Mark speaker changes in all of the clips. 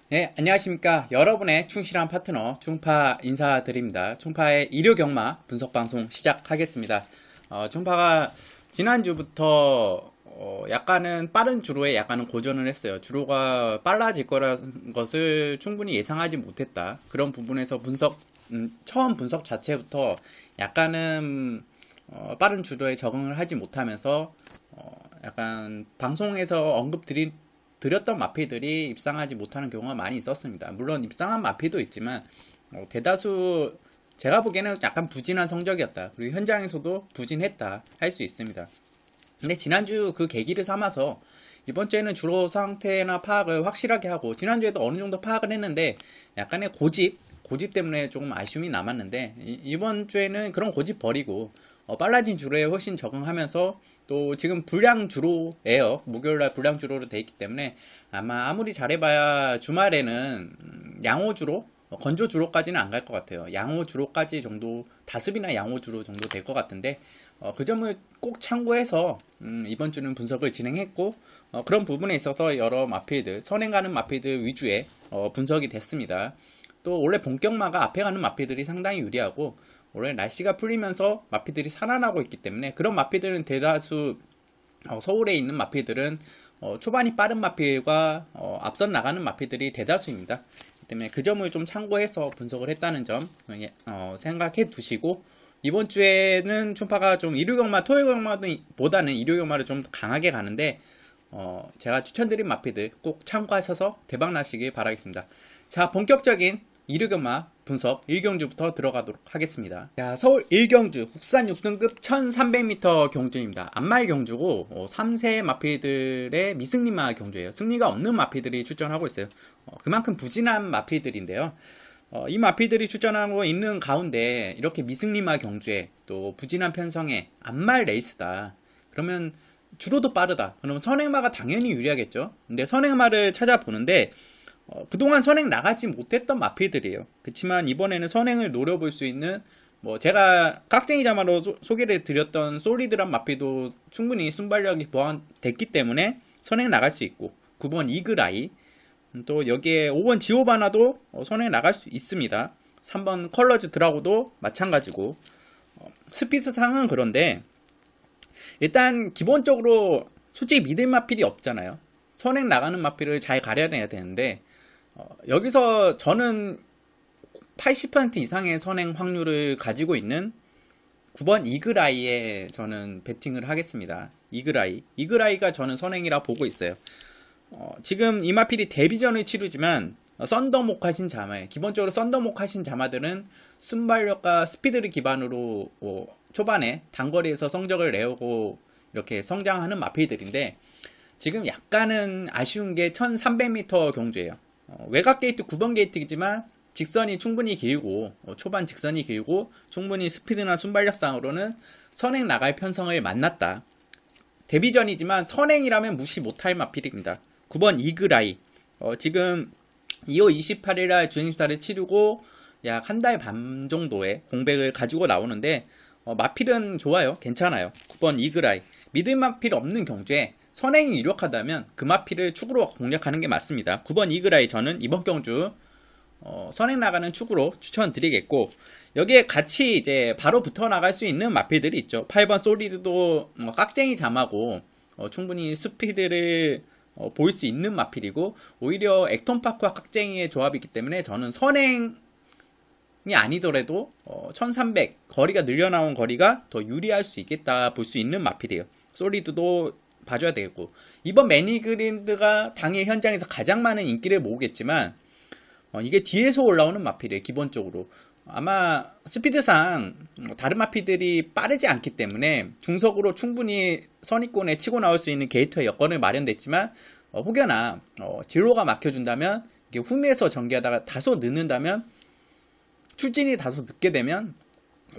Speaker 1: 네, 안녕하십니까. 여러분의 충실한 파트너 충파 인사드립니다. 충파의 일요경마 분석방송 시작하겠습니다. 충파가 지난주부터 약간은 빠른 주로에 약간은 고전을 했어요. 주로가 빨라질 거라는 것을 충분히 예상하지 못했다. 그런 부분에서 처음 분석 자체부터 약간은 빠른 주로에 적응을 하지 못하면서 약간 방송에서 드렸던 마피들이 입상하지 못하는 경우가 많이 있었습니다. 물론 입상한 마피도 있지만 대다수 제가 보기에는 약간 부진한 성적이었다. 그리고 현장에서도 부진했다 할 수 있습니다. 근데 지난주 그 계기를 삼아서 이번 주에는 주로 상태나 파악을 확실하게 하고, 지난주에도 어느 정도 파악을 했는데 약간의 고집 때문에 조금 아쉬움이 남았는데, 이번 주에는 그런 고집 버리고 빨라진 주로에 훨씬 적응하면서, 또 지금 불량 주로예요. 목요일날 불량 주로로 돼 있기 때문에 아마 아무리 잘해봐야 주말에는 양호 주로, 건조 주로까지는 안 갈 것 같아요. 양호 주로까지 정도, 다습이나 양호 주로 정도 될 것 같은데, 그 점을 꼭 참고해서 이번 주는 분석을 진행했고, 그런 부분에 있어서 여러 마필들, 선행 가는 마필들 위주의 분석이 됐습니다. 또 원래 본격마가 앞에 가는 마필들이 상당히 유리하고, 올해 날씨가 풀리면서 마피들이 살아나고 있기 때문에, 그런 마피들은 대다수 서울에 있는 마피들은 초반이 빠른 마필과 앞선 나가는 마피들이 대다수입니다. 그렇기 때문에 그 점을 좀 참고해서 분석을 했다는 점 생각해 두시고, 이번 주에는 춘파가 좀 일요경마, 토요경마보다는 일요경마를 좀 강하게 가는데, 제가 추천드린 마피들 꼭 참고하셔서 대박 나시길 바라겠습니다. 자, 본격적인 일요경마 분석 1경주부터 들어가도록 하겠습니다. 자, 서울 1경주 국산 6등급 1300m 경주입니다. 안마의 경주고 3세 마필들의 미승리마 경주예요. 승리가 없는 마필들이 출전하고 있어요. 그만큼 부진한 마필들인데요. 이 마필들이 출전하고 있는 가운데 이렇게 미승리마 경주에 또 부진한 편성에 안말 레이스다. 그러면 주로도 빠르다. 그러면 선행마가 당연히 유리하겠죠. 근데 선행마를 찾아보는데 그동안 선행 나가지 못했던 마필들이에요. 그렇지만 이번에는 선행을 노려볼 수 있는, 제가 깍쟁이 자마로 소개를 드렸던 솔리드란 마필도 충분히 순발력이 보완됐기 때문에 선행 나갈 수 있고, 9번 이그라이, 또 여기에 5번 지오바나도 선행 나갈 수 있습니다. 3번 컬러즈 드라고도 마찬가지고, 스피드상은 그런데 일단 기본적으로 솔직히 믿을 마필이 없잖아요. 선행 나가는 마필을 잘 가려내야 되는데, 여기서 저는 80% 이상의 선행 확률을 가지고 있는 9번 이그라이에 저는 베팅을 하겠습니다. 이그라이가 저는 선행이라 보고 있어요. 지금 이 마필이 데뷔전을 치르지만 썬더목 하신 자마, 기본적으로 썬더목 하신 자마들은 순발력과 스피드를 기반으로 초반에 단거리에서 성적을 내오고 이렇게 성장하는 마필들인데, 지금 약간은 아쉬운 게 1300m 경주예요. 외곽 게이트 9번 게이트이지만 직선이 충분히 길고, 초반 직선이 길고 충분히 스피드나 순발력상으로는 선행 나갈 편성을 만났다. 데뷔전이지만 선행이라면 무시 못할 마필입니다. 9번 이그라이, 지금 2월 28일날 주행수사를 치르고 약 한 달 반 정도의 공백을 가지고 나오는데, 마필은 좋아요. 괜찮아요. 9번 이그라이, 믿을 마필 없는 경주에 선행이 유력하다면 그 마필을 축으로 공략하는 게 맞습니다. 9번 이그라이 저는 이번 경주 선행 나가는 축으로 추천드리겠고, 여기에 같이 이제 바로 붙어 나갈 수 있는 마필들이 있죠. 8번 솔리드도 깍쟁이 잠하고 충분히 스피드를 보일 수 있는 마필이고, 오히려 액톤파크와 깍쟁이의 조합이기 때문에 저는 선행이 아니더라도 1300 거리가 늘려나온 거리가 더 유리할 수 있겠다 볼 수 있는 마필이에요. 솔리드도 봐줘야 되겠고, 이번 매니그린드가 당일 현장에서 가장 많은 인기를 모으겠지만 이게 뒤에서 올라오는 마필이에요. 기본적으로 아마 스피드상 다른 마필들이 빠르지 않기 때문에 중석으로 충분히 선입권에 치고 나올 수 있는 게이트의 여건을 마련됐지만, 혹여나 진로가 막혀준다면, 이게 후미에서 전개하다가 다소 늦는다면, 출진이 다소 늦게 되면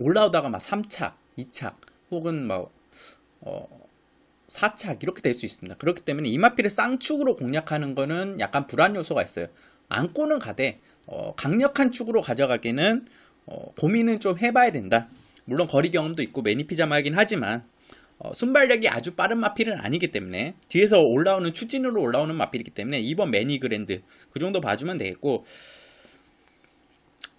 Speaker 1: 올라오다가 막 3착, 2착 혹은 4착 이렇게 될 수 있습니다. 그렇기 때문에 이 마필을 쌍축으로 공략하는 거는 약간 불안 요소가 있어요. 안고는 가되 강력한 축으로 가져가기는 고민은 좀 해봐야 된다. 물론 거리 경험도 있고 매니피자마이긴 하지만 순발력이 아주 빠른 마필은 아니기 때문에 뒤에서 올라오는 추진으로 올라오는 마필이기 때문에 2번 매니그랜드 그 정도 봐주면 되겠고,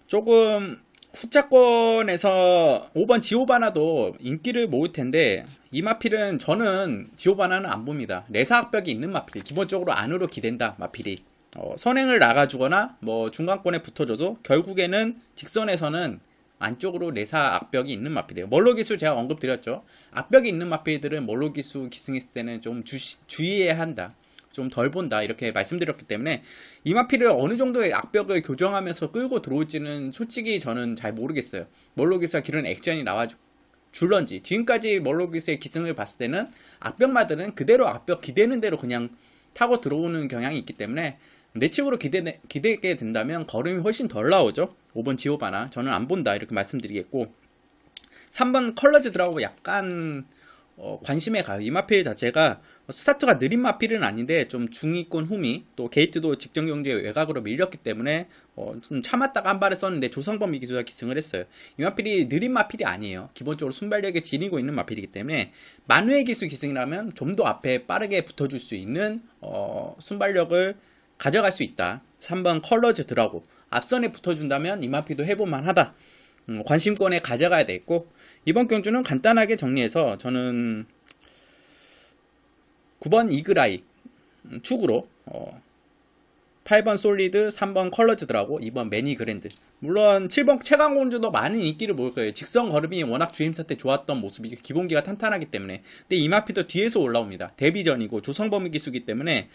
Speaker 1: 조금 후차권에서 5번 지오바나도 인기를 모을 텐데 이 마필은 저는 지오바나는 안 봅니다. 레사악벽이 있는 마필이 기본적으로 안으로 기댄다. 마필이 선행을 나가주거나 뭐 중간권에 붙어줘도 결국에는 직선에서는 안쪽으로 레사 악벽이 있는 마필이에요. 멀로 기술 제가 언급드렸죠. 악벽이 있는 마필들은 멀로 기술 기승했을 때는 좀 주의해야 한다. 좀 덜 본다. 이렇게 말씀드렸기 때문에 이 마필을 어느 정도의 악벽을 교정하면서 끌고 들어올지는 솔직히 저는 잘 모르겠어요. 멀로 기술 기른 액션이 나와 줄런지 지금까지 멀로 기술의 기승을 봤을 때는 악벽마들은 그대로 악벽 기대는 대로 그냥 타고 들어오는 경향이 있기 때문에 내측으로 기대게 된다면 걸음이 훨씬 덜 나오죠. 5번 지오바나 저는 안 본다 이렇게 말씀드리겠고, 3번 컬러즈 드라고 약간 관심에 가요. 이 마필 자체가 스타트가 느린 마필은 아닌데 좀 중위권 후미, 또 게이트도 직전 경주에 외곽으로 밀렸기 때문에 좀 참았다가 한 발을 썼는데 조성범 기수가 기승을 했어요. 이 마필이 느린 마필이 아니에요. 기본적으로 순발력에 지니고 있는 마필이기 때문에 만회 기수 기승이라면 좀 더 앞에 빠르게 붙어줄 수 있는 순발력을 가져갈 수 있다. 3번 컬러즈 드라고 앞선에 붙어준다면 이 마필도 해볼만 하다. 관심권에 가져가야 되겠고, 이번 경주는 간단하게 정리해서 저는 9번 이그라이 축으로 8번 솔리드, 3번 컬러즈드라고 2번 매니그랜드, 물론 7번 최강공주도 많은 인기를 모을 거예요. 직선 걸음이 워낙 주임사 때 좋았던 모습이 기본기가 탄탄하기 때문에. 근데 이 마필도 뒤에서 올라옵니다. 데뷔전이고 조성범위 기수기 때문에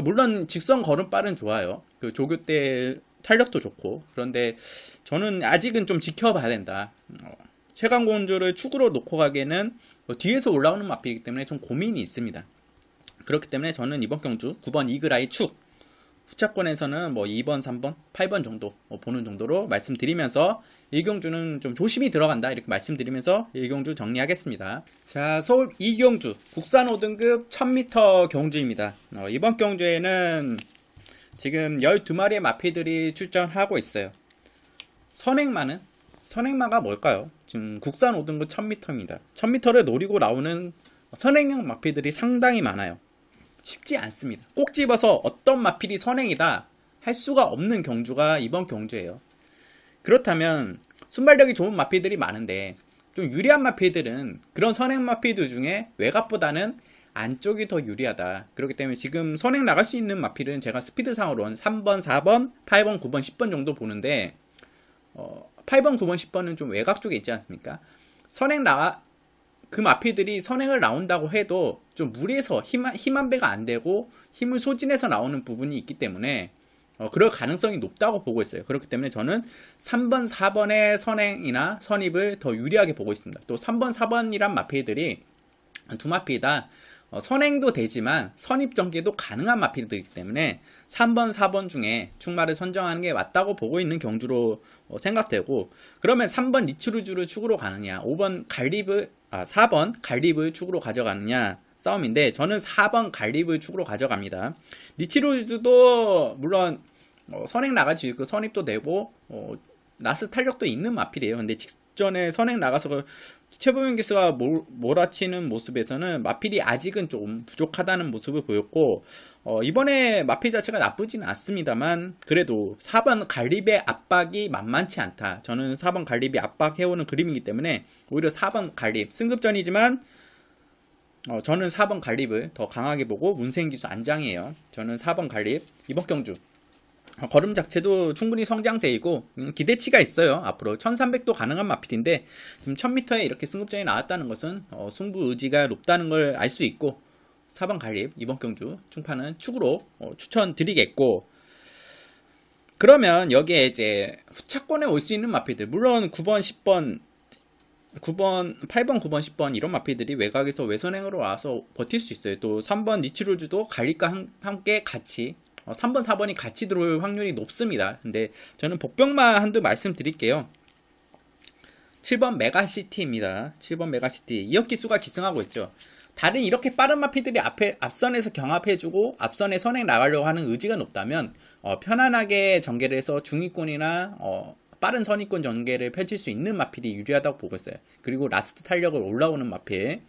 Speaker 1: 물론 직선 걸음빨은 좋아요. 그 조교 때 탄력도 좋고, 그런데 저는 아직은 좀 지켜봐야 된다. 최강공주를 축으로 놓고 가기에는 뒤에서 올라오는 마필이기 때문에 좀 고민이 있습니다. 그렇기 때문에 저는 이번 경주 9번 이그라이 축, 후차권에서는 뭐 2번, 3번, 8번 정도 보는 정도로 말씀드리면서 1경주는 좀 조심히 들어간다 이렇게 말씀드리면서 1경주 정리하겠습니다. 자, 서울 2경주 국산 5등급 1000m 경주입니다. 이번 경주에는 지금 12마리의 마필들이 출전하고 있어요. 선행마가 뭘까요? 지금 국산 5등급 1000m입니다. 1000m를 노리고 나오는 선행형 마필들이 상당히 많아요. 쉽지 않습니다. 꼭 집어서 어떤 마필이 선행이다 할 수가 없는 경주가 이번 경주예요. 그렇다면 순발력이 좋은 마필들이 많은데 좀 유리한 마필들은 그런 선행 마필들 중에 외곽보다는 안쪽이 더 유리하다. 그렇기 때문에 지금 선행 나갈 수 있는 마필은 제가 스피드상으로는 3번, 4번, 8번, 9번, 10번 정도 보는데 8번, 9번, 10번은 좀 외곽 쪽에 있지 않습니까? 그 마필들이 선행을 나온다고 해도 좀 무리해서 힘한 배가 안 되고 힘을 소진해서 나오는 부분이 있기 때문에 그럴 가능성이 높다고 보고 있어요. 그렇기 때문에 저는 3번, 4번의 선행이나 선입을 더 유리하게 보고 있습니다. 또 3번, 4번이란 마필들이 두 마필 다 선행도 되지만 선입 전개도 가능한 마필들이기 때문에 3번, 4번 중에 축마를 선정하는 게 맞다고 보고 있는 경주로 생각되고, 그러면 3번 리츠루즈를 축으로 가느냐, 4번 갈립을 축으로 가져가느냐 싸움인데 저는 4번 갈립을 축으로 가져갑니다. 리츠루즈도 물론 선행 나갈 수 있고 선입도 되고 나스 탄력도 있는 마필이에요. 근데 직전에 선행 나가서 최보명 기수가 몰아치는 모습에서는 마필이 아직은 좀 부족하다는 모습을 보였고, 이번에 마필 자체가 나쁘지는 않습니다만 그래도 4번 갈립의 압박이 만만치 않다. 저는 4번 갈립이 압박해오는 그림이기 때문에 오히려 4번 갈립 승급전이지만 저는 4번 갈립을 더 강하게 보고 문생기수 안장이에요. 저는 4번 갈립 이번 경주 걸음 자체도 충분히 성장세이고 기대치가 있어요. 앞으로 1300도 가능한 마필인데 지금 1000m에 이렇게 승급전이 나왔다는 것은 승부 의지가 높다는 걸 알 수 있고, 4번 갈립 이번 경주 충파는 축으로 추천드리겠고, 그러면 여기에 이제 후차권에 올 수 있는 마필들, 물론 9번, 10번 8번, 9번, 10번 이런 마필들이 외곽에서 외선행으로 와서 버틸 수 있어요. 또 3번 니치루즈도 갈립과 함께 같이 3번, 4번이 같이 들어올 확률이 높습니다. 근데 저는 복병만 한두 말씀드릴게요. 7번 메가시티입니다. 7번 메가시티. 이혁기수가 기승하고 있죠. 다른 이렇게 빠른 마필들이 앞선에서 경합해주고 앞선에 선행 나가려고 하는 의지가 높다면 편안하게 전개를 해서 중위권이나 빠른 선위권 전개를 펼칠 수 있는 마필이 유리하다고 보고 있어요. 그리고 라스트 탄력을 올라오는 마필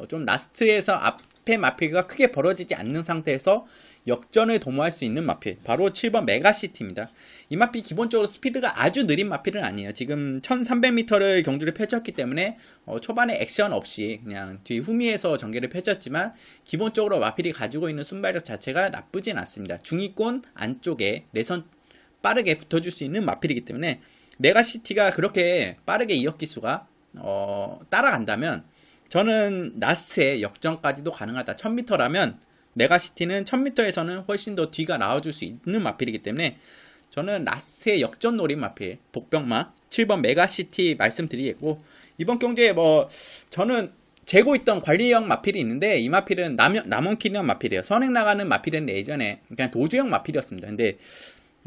Speaker 1: 좀 라스트에서 앞에 마필과 크게 벌어지지 않는 상태에서 역전을 도모할 수 있는 마필, 바로 7번 메가시티입니다. 이 마필 기본적으로 스피드가 아주 느린 마필은 아니에요. 지금 1300m를 경주를 펼쳤기 때문에 초반에 액션 없이 그냥 뒤 후미에서 전개를 펼쳤지만 기본적으로 마필이 가지고 있는 순발력 자체가 나쁘진 않습니다. 중위권 안쪽에 내선 빠르게 붙어줄 수 있는 마필이기 때문에 메가시티가 그렇게 빠르게 이역기수가 따라간다면 저는 라스트에 역전까지도 가능하다. 1000m라면 메가시티는 1000m에서는 훨씬 더 뒤가 나와줄 수 있는 마필이기 때문에 저는 라스트의 역전 노린 마필 복병마 7번 메가시티 말씀드리겠고, 이번 경기에 저는 재고 있던 관리형 마필이 있는데 이 마필은 남원키는 마필이에요. 선행 나가는 마필은 예전에 그냥 도주형 마필이었습니다. 근데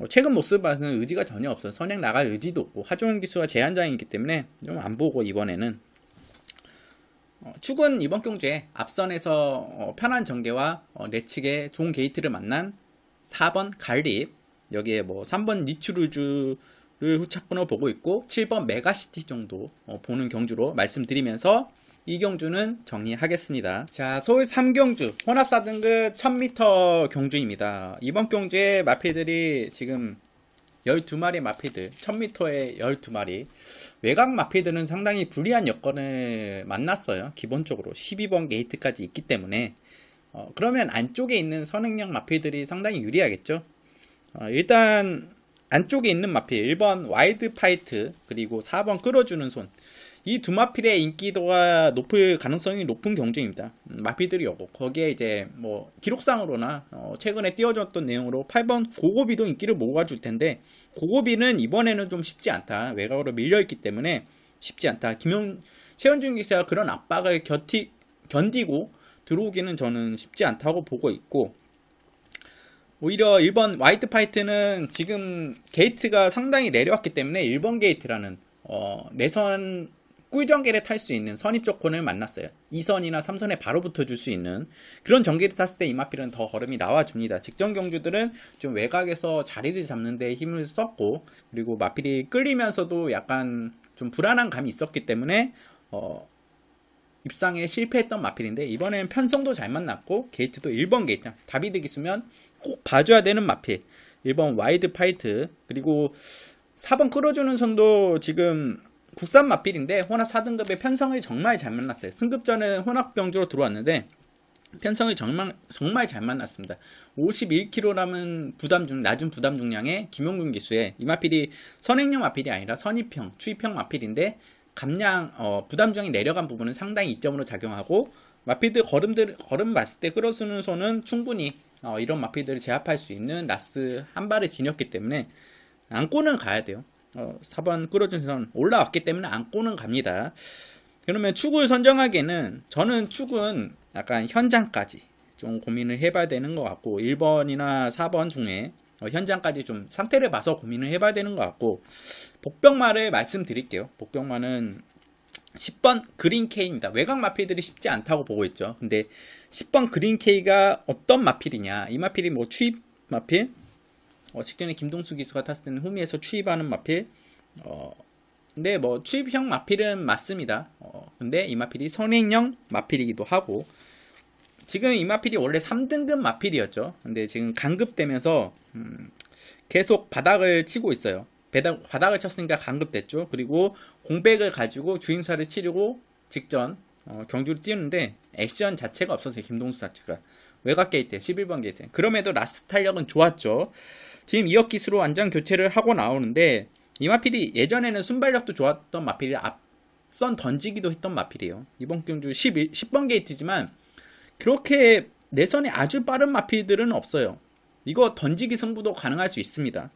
Speaker 1: 최근 모습 봐서는 의지가 전혀 없어요. 선행 나갈 의지도 없고 하중원 기수가 제한장이기 때문에 좀 안 보고 이번에는 축은 이번 경주에 앞선에서 편한 전개와 내측의 좋은 게이트를 만난 4번 갈립, 여기에 3번 니추르주를 후착분으로 보고 있고 7번 메가시티 정도 보는 경주로 말씀드리면서 이 경주는 정리하겠습니다. 자, 서울 3경주 혼합 4등급 1000m 경주입니다. 이번 경주에 마필들이 지금 12마리 마필들, 1000m에 12마리. 외곽 마필들은 상당히 불리한 여건을 만났어요. 기본적으로 12번 게이트까지 있기 때문에 그러면 안쪽에 있는 선행형 마필들이 상당히 유리하겠죠. 일단 안쪽에 있는 마필 1번 와일드 파이트 그리고 4번 끌어주는 손, 이 두 마필의 인기도가 높을 가능성이 높은 경주입니다. 마필들이 오고 거기에 이제 기록상으로나 최근에 띄워줬던 내용으로 8번 고고비도 인기를 모아줄 텐데 고고비는 이번에는 좀 쉽지 않다. 외곽으로 밀려있기 때문에 쉽지 않다. 최현준 기사가 그런 압박을 견디고 들어오기는 저는 쉽지 않다고 보고 있고, 오히려 1번 와이드 파이트는 지금 게이트가 상당히 내려왔기 때문에 1번 게이트라는 내선 꿀전개를 탈 수 있는 선입 조건을 만났어요. 2선이나 3선에 바로 붙어줄 수 있는 그런 전개를 탔을 때 이 마필은 더 걸음이 나와줍니다. 직전 경주들은 좀 외곽에서 자리를 잡는 데 힘을 썼고, 그리고 마필이 끌리면서도 약간 좀 불안한 감이 있었기 때문에 입상에 실패했던 마필인데 이번에는 편성도 잘 만났고 게이트도 1번 게이트, 다비드 기수면 꼭 봐줘야 되는 마필 1번 와이드 파이트, 그리고 4번 끌어주는 선도 지금 국산 마필인데 혼합 4등급의 편성을 정말 잘 만났어요. 승급전은 혼합 경주로 들어왔는데 편성을 정말 잘 만났습니다. 51kg라는 낮은 부담 중량의 김용균 기수의 이 마필이 선행형 마필이 아니라 선입형, 추입형 마필인데 감량 부담 중량이 내려간 부분은 상당히 이점으로 작용하고, 마필들 걸음 봤을 때 끌어주는 손은 충분히 이런 마필들을 제압할 수 있는 라스 한 발을 지녔기 때문에 안고는 가야 돼요. 4번 끌어준 선 올라왔기 때문에 안고는 갑니다. 그러면 축을 선정하기에는 저는 축은 약간 현장까지 좀 고민을 해봐야 되는 것 같고 1번이나 4번 중에 현장까지 좀 상태를 봐서 고민을 해봐야 되는 것 같고, 복병마를 말씀드릴게요. 복병마는 10번 그린케이입니다. 외곽 마필들이 쉽지 않다고 보고 있죠. 근데 10번 그린케이가 어떤 마필이냐, 이 마필이 추입 마필, 직전에 김동수 기수가 탔을 때는 후미에서 추입하는 마필, 근데 추입형 마필은 맞습니다. 근데 이 마필이 선행형 마필이기도 하고, 지금 이 마필이 원래 3등급 마필이었죠. 근데 지금 강급되면서 계속 바닥을 치고 있어요. 바닥을 쳤으니까 강급됐죠. 그리고 공백을 가지고 주행사를 치르고 직전 경주를 뛰는데 액션 자체가 없었어요. 김동수 자체가 외곽 게이트 11번 게이트. 그럼에도 라스트 탄력은 좋았죠. 지금 2억 기수로 완전 교체를 하고 나오는데 이 마필이 예전에는 순발력도 좋았던 마필이 앞선 던지기도 했던 마필이에요. 이번 경주 10번 게이트지만 그렇게 내선이 아주 빠른 마필들은 없어요. 이거 던지기 승부도 가능할 수 있습니다.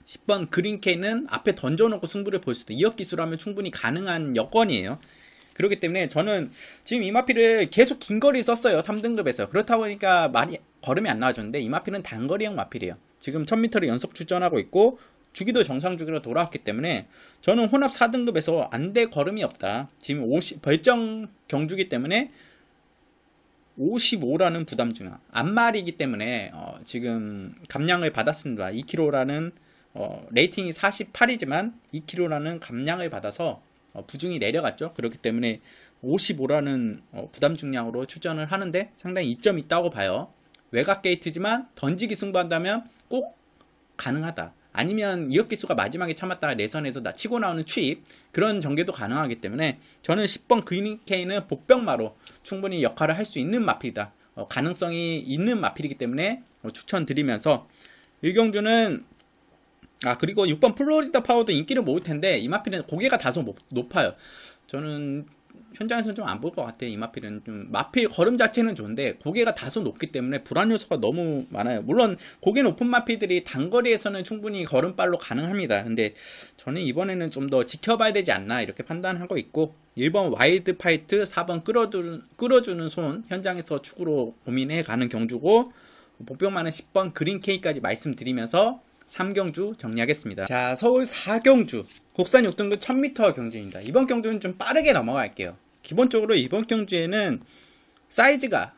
Speaker 1: 10번 그린케이는 앞에 던져놓고 승부를 볼 수도 2억 기수라면 충분히 가능한 여건이에요. 그렇기 때문에 저는 지금 이 마필을 계속 긴 거리 썼어요. 3등급에서. 그렇다 보니까 많이 걸음이 안 나와줬는데 이 마필은 단거리형 마필이에요. 지금 1000m를 연속 출전하고 있고 주기도 정상 주기로 돌아왔기 때문에 저는 혼합 4등급에서 안돼 걸음이 없다. 지금 벌정 경주기 때문에 55라는 부담 중량 안말이기 때문에 지금 감량을 받았습니다. 2kg라는 레이팅이 48이지만 2kg라는 감량을 받아서 부중이 내려갔죠. 그렇기 때문에 55라는 부담 중량으로 추천을 하는데 상당히 이점이 있다고 봐요. 외곽 게이트지만 던지기 승부한다면 꼭 가능하다. 아니면 이역기수가 마지막에 참았다가 내선에서 치고 나오는 추입, 그런 전개도 가능하기 때문에 저는 10번 그린케이는 복병마로 충분히 역할을 할 수 있는 마필이다. 가능성이 있는 마필이기 때문에 추천드리면서 1경주는 그리고 6번 플로리다 파워도 인기를 모을 텐데 이 마필은 고개가 다소 높아요. 저는 현장에서는 좀 안 볼 것 같아요. 이 마필은 좀 마필 걸음 자체는 좋은데 고개가 다소 높기 때문에 불안 요소가 너무 많아요. 물론 고개 높은 마필들이 단거리에서는 충분히 걸음발로 가능합니다. 근데 저는 이번에는 좀 더 지켜봐야 되지 않나 이렇게 판단하고 있고 1번 와이드 파이트, 4번 끌어주는 손 현장에서 축으로 고민해 가는 경주고 복병만은 10번 그린 K까지 말씀드리면서 3경주 정리하겠습니다. 자, 서울 4경주 국산 6등급 1000m 경주입니다. 이번 경주는 좀 빠르게 넘어갈게요. 기본적으로 이번 경주에는 사이즈가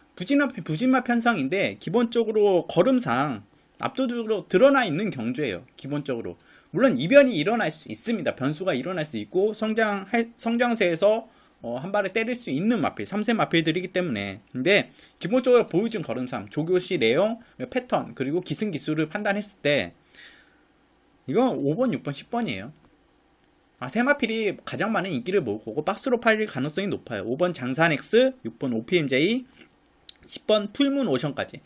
Speaker 1: 부진마 편성인데 기본적으로 걸음상 압도적으로 드러나 있는 경주예요. 기본적으로 물론 이변이 일어날 수 있습니다. 변수가 일어날 수 있고 성장세에서 한 발에 때릴 수 있는 마필, 3세 마필들이기 때문에. 근데 기본적으로 보여준 걸음상, 조교시 내용, 패턴 그리고 기승기수를 판단했을 때 이건 5번, 6번, 10번이에요. 세마필이 가장 많은 인기를 모을 거고 박스로 팔릴 가능성이 높아요. 5번 장산X, 6번 OPMJ, 10번 풀문 오션까지.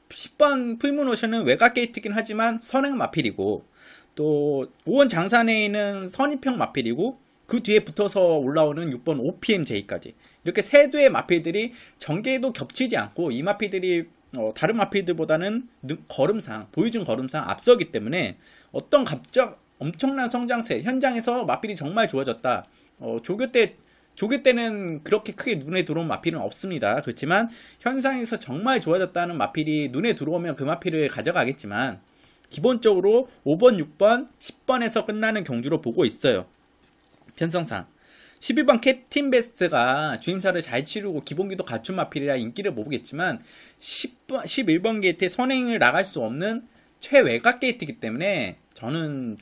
Speaker 1: 10번 풀문 오션은 외곽 게이트긴 하지만 선행 마필이고 또 5번 장산A는 선입형 마필이고 그 뒤에 붙어서 올라오는 6번 OPMJ까지. 이렇게 세 두의 마필들이 전개도 겹치지 않고 이 마필들이 다른 마필들보다는 걸음상, 보여준 걸음상 앞서기 때문에 어떤 엄청난 성장세, 현장에서 마필이 정말 좋아졌다. 조교 때는 그렇게 크게 눈에 들어온 마필은 없습니다. 그렇지만 현상에서 정말 좋아졌다는 마필이 눈에 들어오면 그 마필을 가져가겠지만 기본적으로 5번, 6번, 10번에서 끝나는 경주로 보고 있어요. 편성상 11번 캡틴 베스트가 주임사를 잘 치르고 기본기도 갖춘 마필이라 인기를 모으겠지만 11번 게이트에 선행을 나갈 수 없는 최외곽 게이트이기 때문에 저는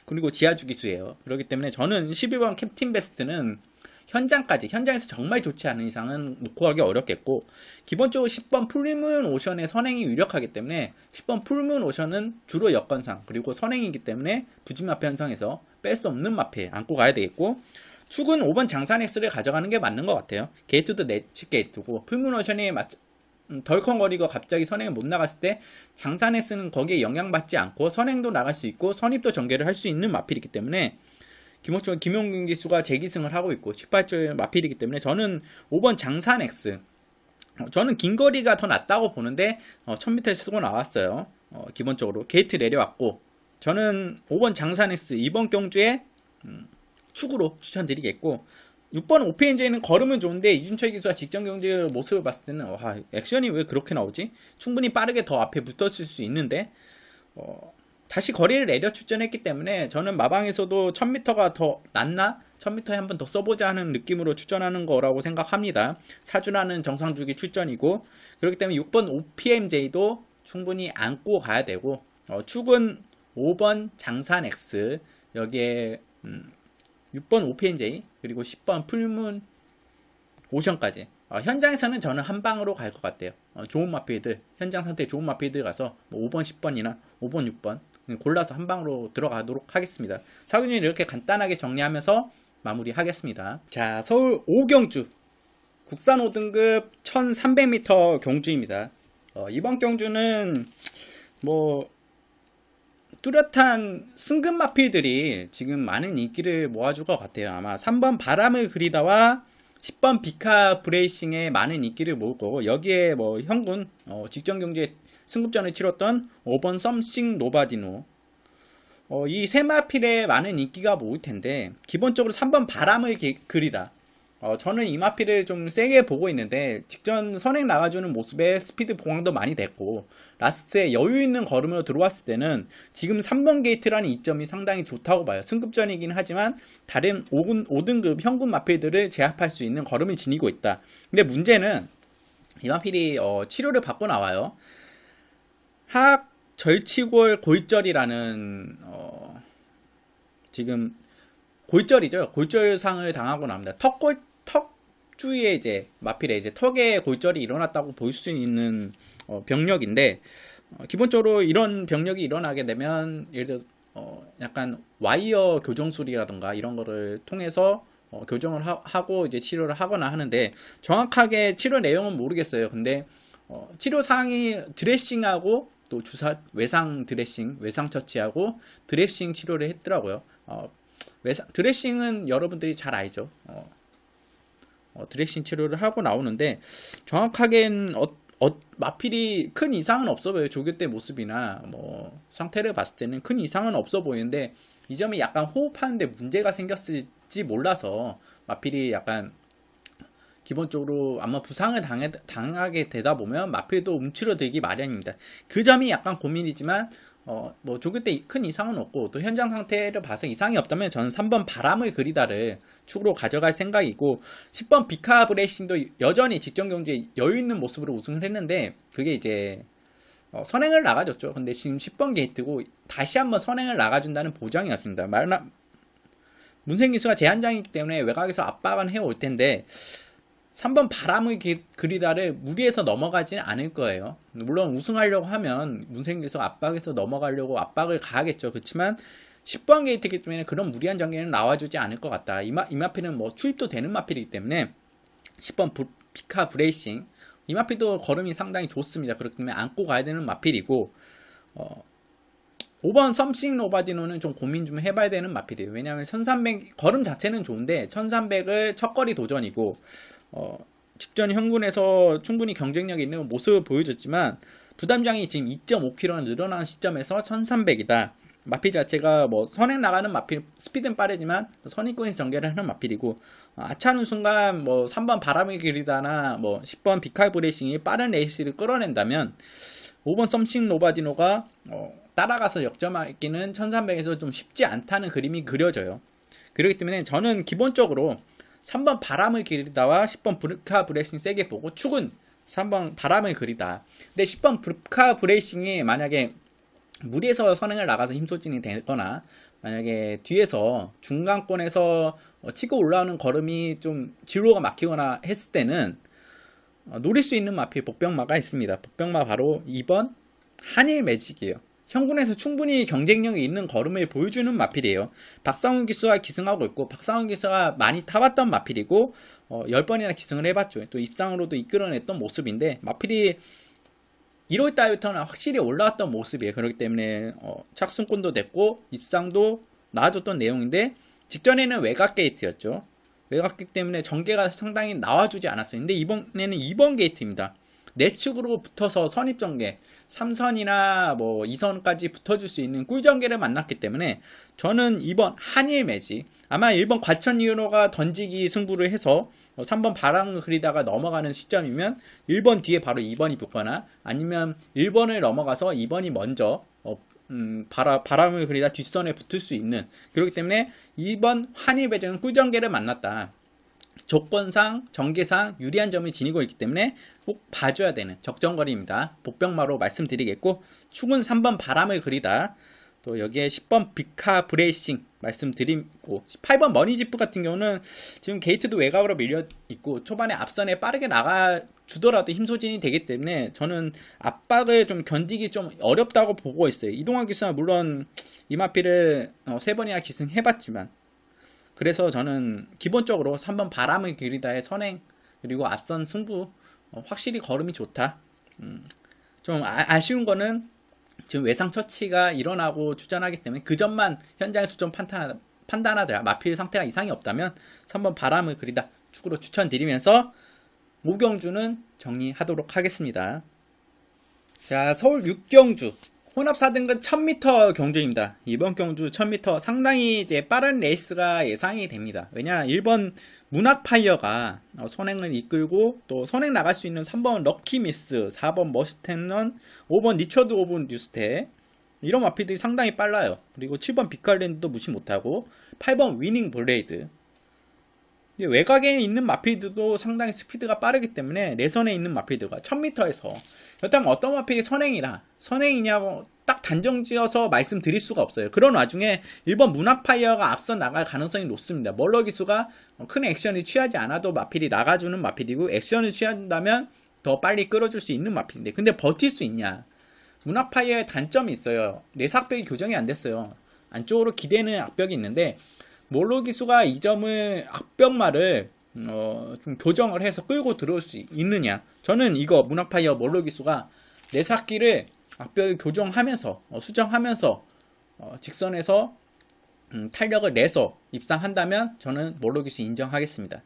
Speaker 1: 그리고 지하주기수예요. 그렇기 때문에 저는 11번 캡틴 베스트는 현장에서 정말 좋지 않은 이상은 놓고 가기 어렵겠고 기본적으로 10번 풀문 오션의 선행이 유력하기 때문에 10번 풀문 오션은 주로 여건상 그리고 선행이기 때문에 부진마필 현상에서 뺄 수 없는 마필 안고 가야 되겠고 축은 5번 장산 X를 가져가는 게 맞는 것 같아요. 게이트도 네치 게이트고 풀문 오션이 덜컹거리고 갑자기 선행을 못 나갔을 때 장산 X는 거기에 영향받지 않고 선행도 나갈 수 있고 선입도 전개를 할 수 있는 마필이기 때문에 기본적으로 김용균 기수가 재기승을 하고 있고 18줄 마필이기 때문에 저는 5번 장산 X 저는 긴 거리가 더 낫다고 보는데 1000m 쓰고 나왔어요. 기본적으로 게이트 내려왔고 저는 5번 장산 X 이번 경주에 축으로 추천드리겠고 6번 OPNJ는 걸으면 좋은데 이준철 기수가 직전 경주 모습을 봤을 때는 액션이 왜 그렇게 나오지? 충분히 빠르게 더 앞에 붙었을 수 있는데 다시 거리를 내려 출전했기 때문에 저는 마방에서도 1000m가 더 낫나? 1000m에 한 번 더 써보자 하는 느낌으로 출전하는 거라고 생각합니다. 사주라는 정상주기 출전이고 그렇기 때문에 6번 OPMJ도 충분히 안고 가야 되고 축은 5번 장산 X 여기에 6번 OPMJ 그리고 10번 풀문 오션까지 현장에서는 저는 한 방으로 갈 것 같아요. 좋은 마필들 현장 상태 좋은 마필들 가서 5번 10번이나 5번 6번 골라서 한 방으로 들어가도록 하겠습니다. 사군이 이렇게 간단하게 정리하면서 마무리하겠습니다. 자, 서울 5경주 국산 5등급 1300m 경주입니다. 이번 경주는 뚜렷한 승급 마필들이 지금 많은 인기를 모아줄 것 같아요. 아마 3번 바람을 그리다와 10번 비카 브레이싱에 많은 인기를 모을 거고 여기에 현군 직전 경주에 승급전을 치렀던 5번 썸씽 노바디노 이 세 마필에 많은 인기가 모을 텐데 기본적으로 3번 바람을 그리다 저는 이 마필을 좀 세게 보고 있는데 직전 선행 나가주는 모습에 스피드 보강도 많이 됐고 라스트에 여유 있는 걸음으로 들어왔을 때는 지금 3번 게이트라는 이점이 상당히 좋다고 봐요. 승급전이긴 하지만 다른 5등급 현군 마필들을 제압할 수 있는 걸음을 지니고 있다. 근데 문제는 이 마필이 치료를 받고 나와요. 하악 절치골 골절이라는 지금 골절이죠. 골절상을 당하고 나옵니다. 턱 척추에 이제 마필에 이제 턱에 골절이 일어났다고 볼 수 있는 병력인데, 기본적으로 이런 병력이 일어나게 되면 예를 들어 약간 와이어 교정술이라던가 이런 거를 통해서 교정을 하고 이제 치료를 하거나 하는데, 정확하게 치료 내용은 모르겠어요. 근데 치료 사항이 드레싱하고 또 주사 외상 드레싱, 외상 처치하고 드레싱 치료를 했더라고요. 드레싱은 여러분들이 잘 알죠. 드레싱 치료를 하고 나오는데, 정확하게는 마필이 큰 이상은 없어 보여요. 조교 때 모습이나 뭐 상태를 봤을 때는 큰 이상은 없어 보이는데, 이 점이 약간 호흡하는데 문제가 생겼을지 몰라서 마필이 약간 기본적으로 아마 부상을 당하게 되다 보면 마필도 움츠러들기 마련입니다. 그 점이 약간 고민이지만 뭐 조교 때 큰 이상은 없고, 또 현장 상태를 봐서 이상이 없다면 저는 3번 바람을 그리다를 축으로 가져갈 생각이고, 10번 비카 브레이싱도 여전히 직전 경주에 여유 있는 모습으로 우승을 했는데, 그게 이제 선행을 나가줬죠. 근데 지금 10번 게이트고 다시 한번 선행을 나가준다는 보장이 없습니다. 문생 기수가 제한장이기 때문에 외곽에서 압박은 해올 텐데, 3번 바람을 그리다를 무리해서 넘어가지는 않을 거예요. 물론 우승하려고 하면 문생기에서 압박에서 넘어가려고 압박을 가하겠죠. 그렇지만 10번 게이트이기 때문에 그런 무리한 전개는 나와주지 않을 것 같다. 이 마필은 뭐 추입도 되는 마필이기 때문에 10번 피카 브레이싱, 이 마필도 걸음이 상당히 좋습니다. 그렇기 때문에 안고 가야 되는 마필이고, 5번 썸씽 노바디노는 좀 고민 좀 해봐야 되는 마필이에요. 왜냐하면 1300 걸음 자체는 좋은데 1300을 첫거리 도전이고, 직전 현군에서 충분히 경쟁력 있는 모습을 보여줬지만 부담장이 지금 2.5kg 늘어나는 시점에서 1300이다. 마필 자체가 뭐 선행 나가는 마필, 스피드는 빠르지만 선입권에서 전개를 하는 마필이고, 아차하는 순간 뭐 3번 바람을 그리다나 뭐 10번 비칼 브레이싱이 빠른 레이스를 끌어낸다면 5번 썸씽 노바디노가 따라가서 역점하기는 1300에서 좀 쉽지 않다는 그림이 그려져요. 그렇기 때문에 저는 기본적으로 3번 바람을 그리다와 10번 브르카 브레이싱 세게 보고, 축은 3번 바람을 그리다. 근데 10번 브르카 브레이싱이 만약에 무리해서 선행을 나가서 힘소진이 되거나, 만약에 뒤에서 중간권에서 치고 올라오는 걸음이 좀 지로가 막히거나 했을 때는 노릴 수 있는 마필 복병마가 있습니다. 복병마 바로 2번 한일 매직이에요. 현군에서 충분히 경쟁력이 있는 걸음을 보여주는 마필이에요. 박상훈 기수가 기승하고 있고, 박상훈 기수가 많이 타봤던 마필이고 10번이나 기승을 해봤죠. 또 입상으로도 이끌어냈던 모습인데, 마필이 1월달부터는 확실히 올라왔던 모습이에요. 그렇기 때문에 착승권도 됐고 입상도 나아졌던 내용인데, 직전에는 외곽 게이트였죠. 외곽 게이트 때문에 전개가 상당히 나와주지 않았어요. 근데 이번에는 2번 게이트입니다. 내측으로 붙어서 선입전개 3선이나 뭐 2선까지 붙어줄 수 있는 꿀전개를 만났기 때문에 저는 2번 한일 매직, 아마 1번 과천 이윤호가 던지기 승부를 해서 3번 바람을 그리다가 넘어가는 시점이면 1번 뒤에 바로 2번이 붙거나, 아니면 1번을 넘어가서 2번이 먼저 바람을 그리다 뒷선에 붙을 수 있는, 그렇기 때문에 2번 한일 매직은 꿀전개를 만났다. 조건상, 전개상 유리한 점을 지니고 있기 때문에 꼭 봐줘야 되는 적정거리입니다. 복병마로 말씀드리겠고, 축은 3번 바람을 그리다, 또 여기에 10번 비카 브레이싱 말씀드리고, 18번 머니지프 같은 경우는 지금 게이트도 외곽으로 밀려있고 초반에 앞선에 빠르게 나가주더라도 힘소진이 되기 때문에 저는 압박을 좀 견디기 좀 어렵다고 보고 있어요. 이동환 기수가 물론 이 마필을 3번이나 기승해봤지만, 그래서 저는 기본적으로 3번 바람을 그리다의 선행, 그리고 앞선 승부 확실히 걸음이 좋다. 좀 아쉬운 거는 지금 외상 처치가 일어나고 주전하기 때문에 그 점만 현장에서 좀 판단하자. 마필 상태가 이상이 없다면 3번 바람을 그리다 축으로 추천드리면서 5경주는 정리하도록 하겠습니다. 자, 서울 6경주 혼합 4등급 1000m 경주입니다. 이번 경주 1000m 상당히 이제 빠른 레이스가 예상이 됩니다. 왜냐, 1번 문학파이어가 선행을 이끌고, 또 선행 나갈 수 있는 3번 럭키미스, 4번 머스텐런, 5번 니처드 오븐 뉴스테, 이런 마필들이 상당히 빨라요. 그리고 7번 비칼랜드도 무시 못하고 8번 위닝 블레이드. 외곽에 있는 마필들도 상당히 스피드가 빠르기 때문에 내선에 있는 마필들과 1000m에서, 그렇다면 어떤 마필이 선행이냐고 딱 단정지어서 말씀드릴 수가 없어요. 그런 와중에 1번 문학파이어가 앞서 나갈 가능성이 높습니다. 멀러 기수가 큰 액션을 취하지 않아도 마필이 나가주는 마필이고, 액션을 취한다면 더 빨리 끌어줄 수 있는 마필인데, 근데 버틸 수 있냐? 문학파이어의 단점이 있어요. 내삭벽이 교정이 안 됐어요. 안쪽으로 기대는 악벽이 있는데, 멀러 기수가 이 점을 악벽말을 좀 교정을 해서 끌고 들어올 수 있느냐? 저는 이거 문학파이어 멀러 기수가 내삭기를 악벽을 교정하면서 수정하면서 직선에서 탄력을 내서 입상한다면 저는 멀러 기수 인정하겠습니다.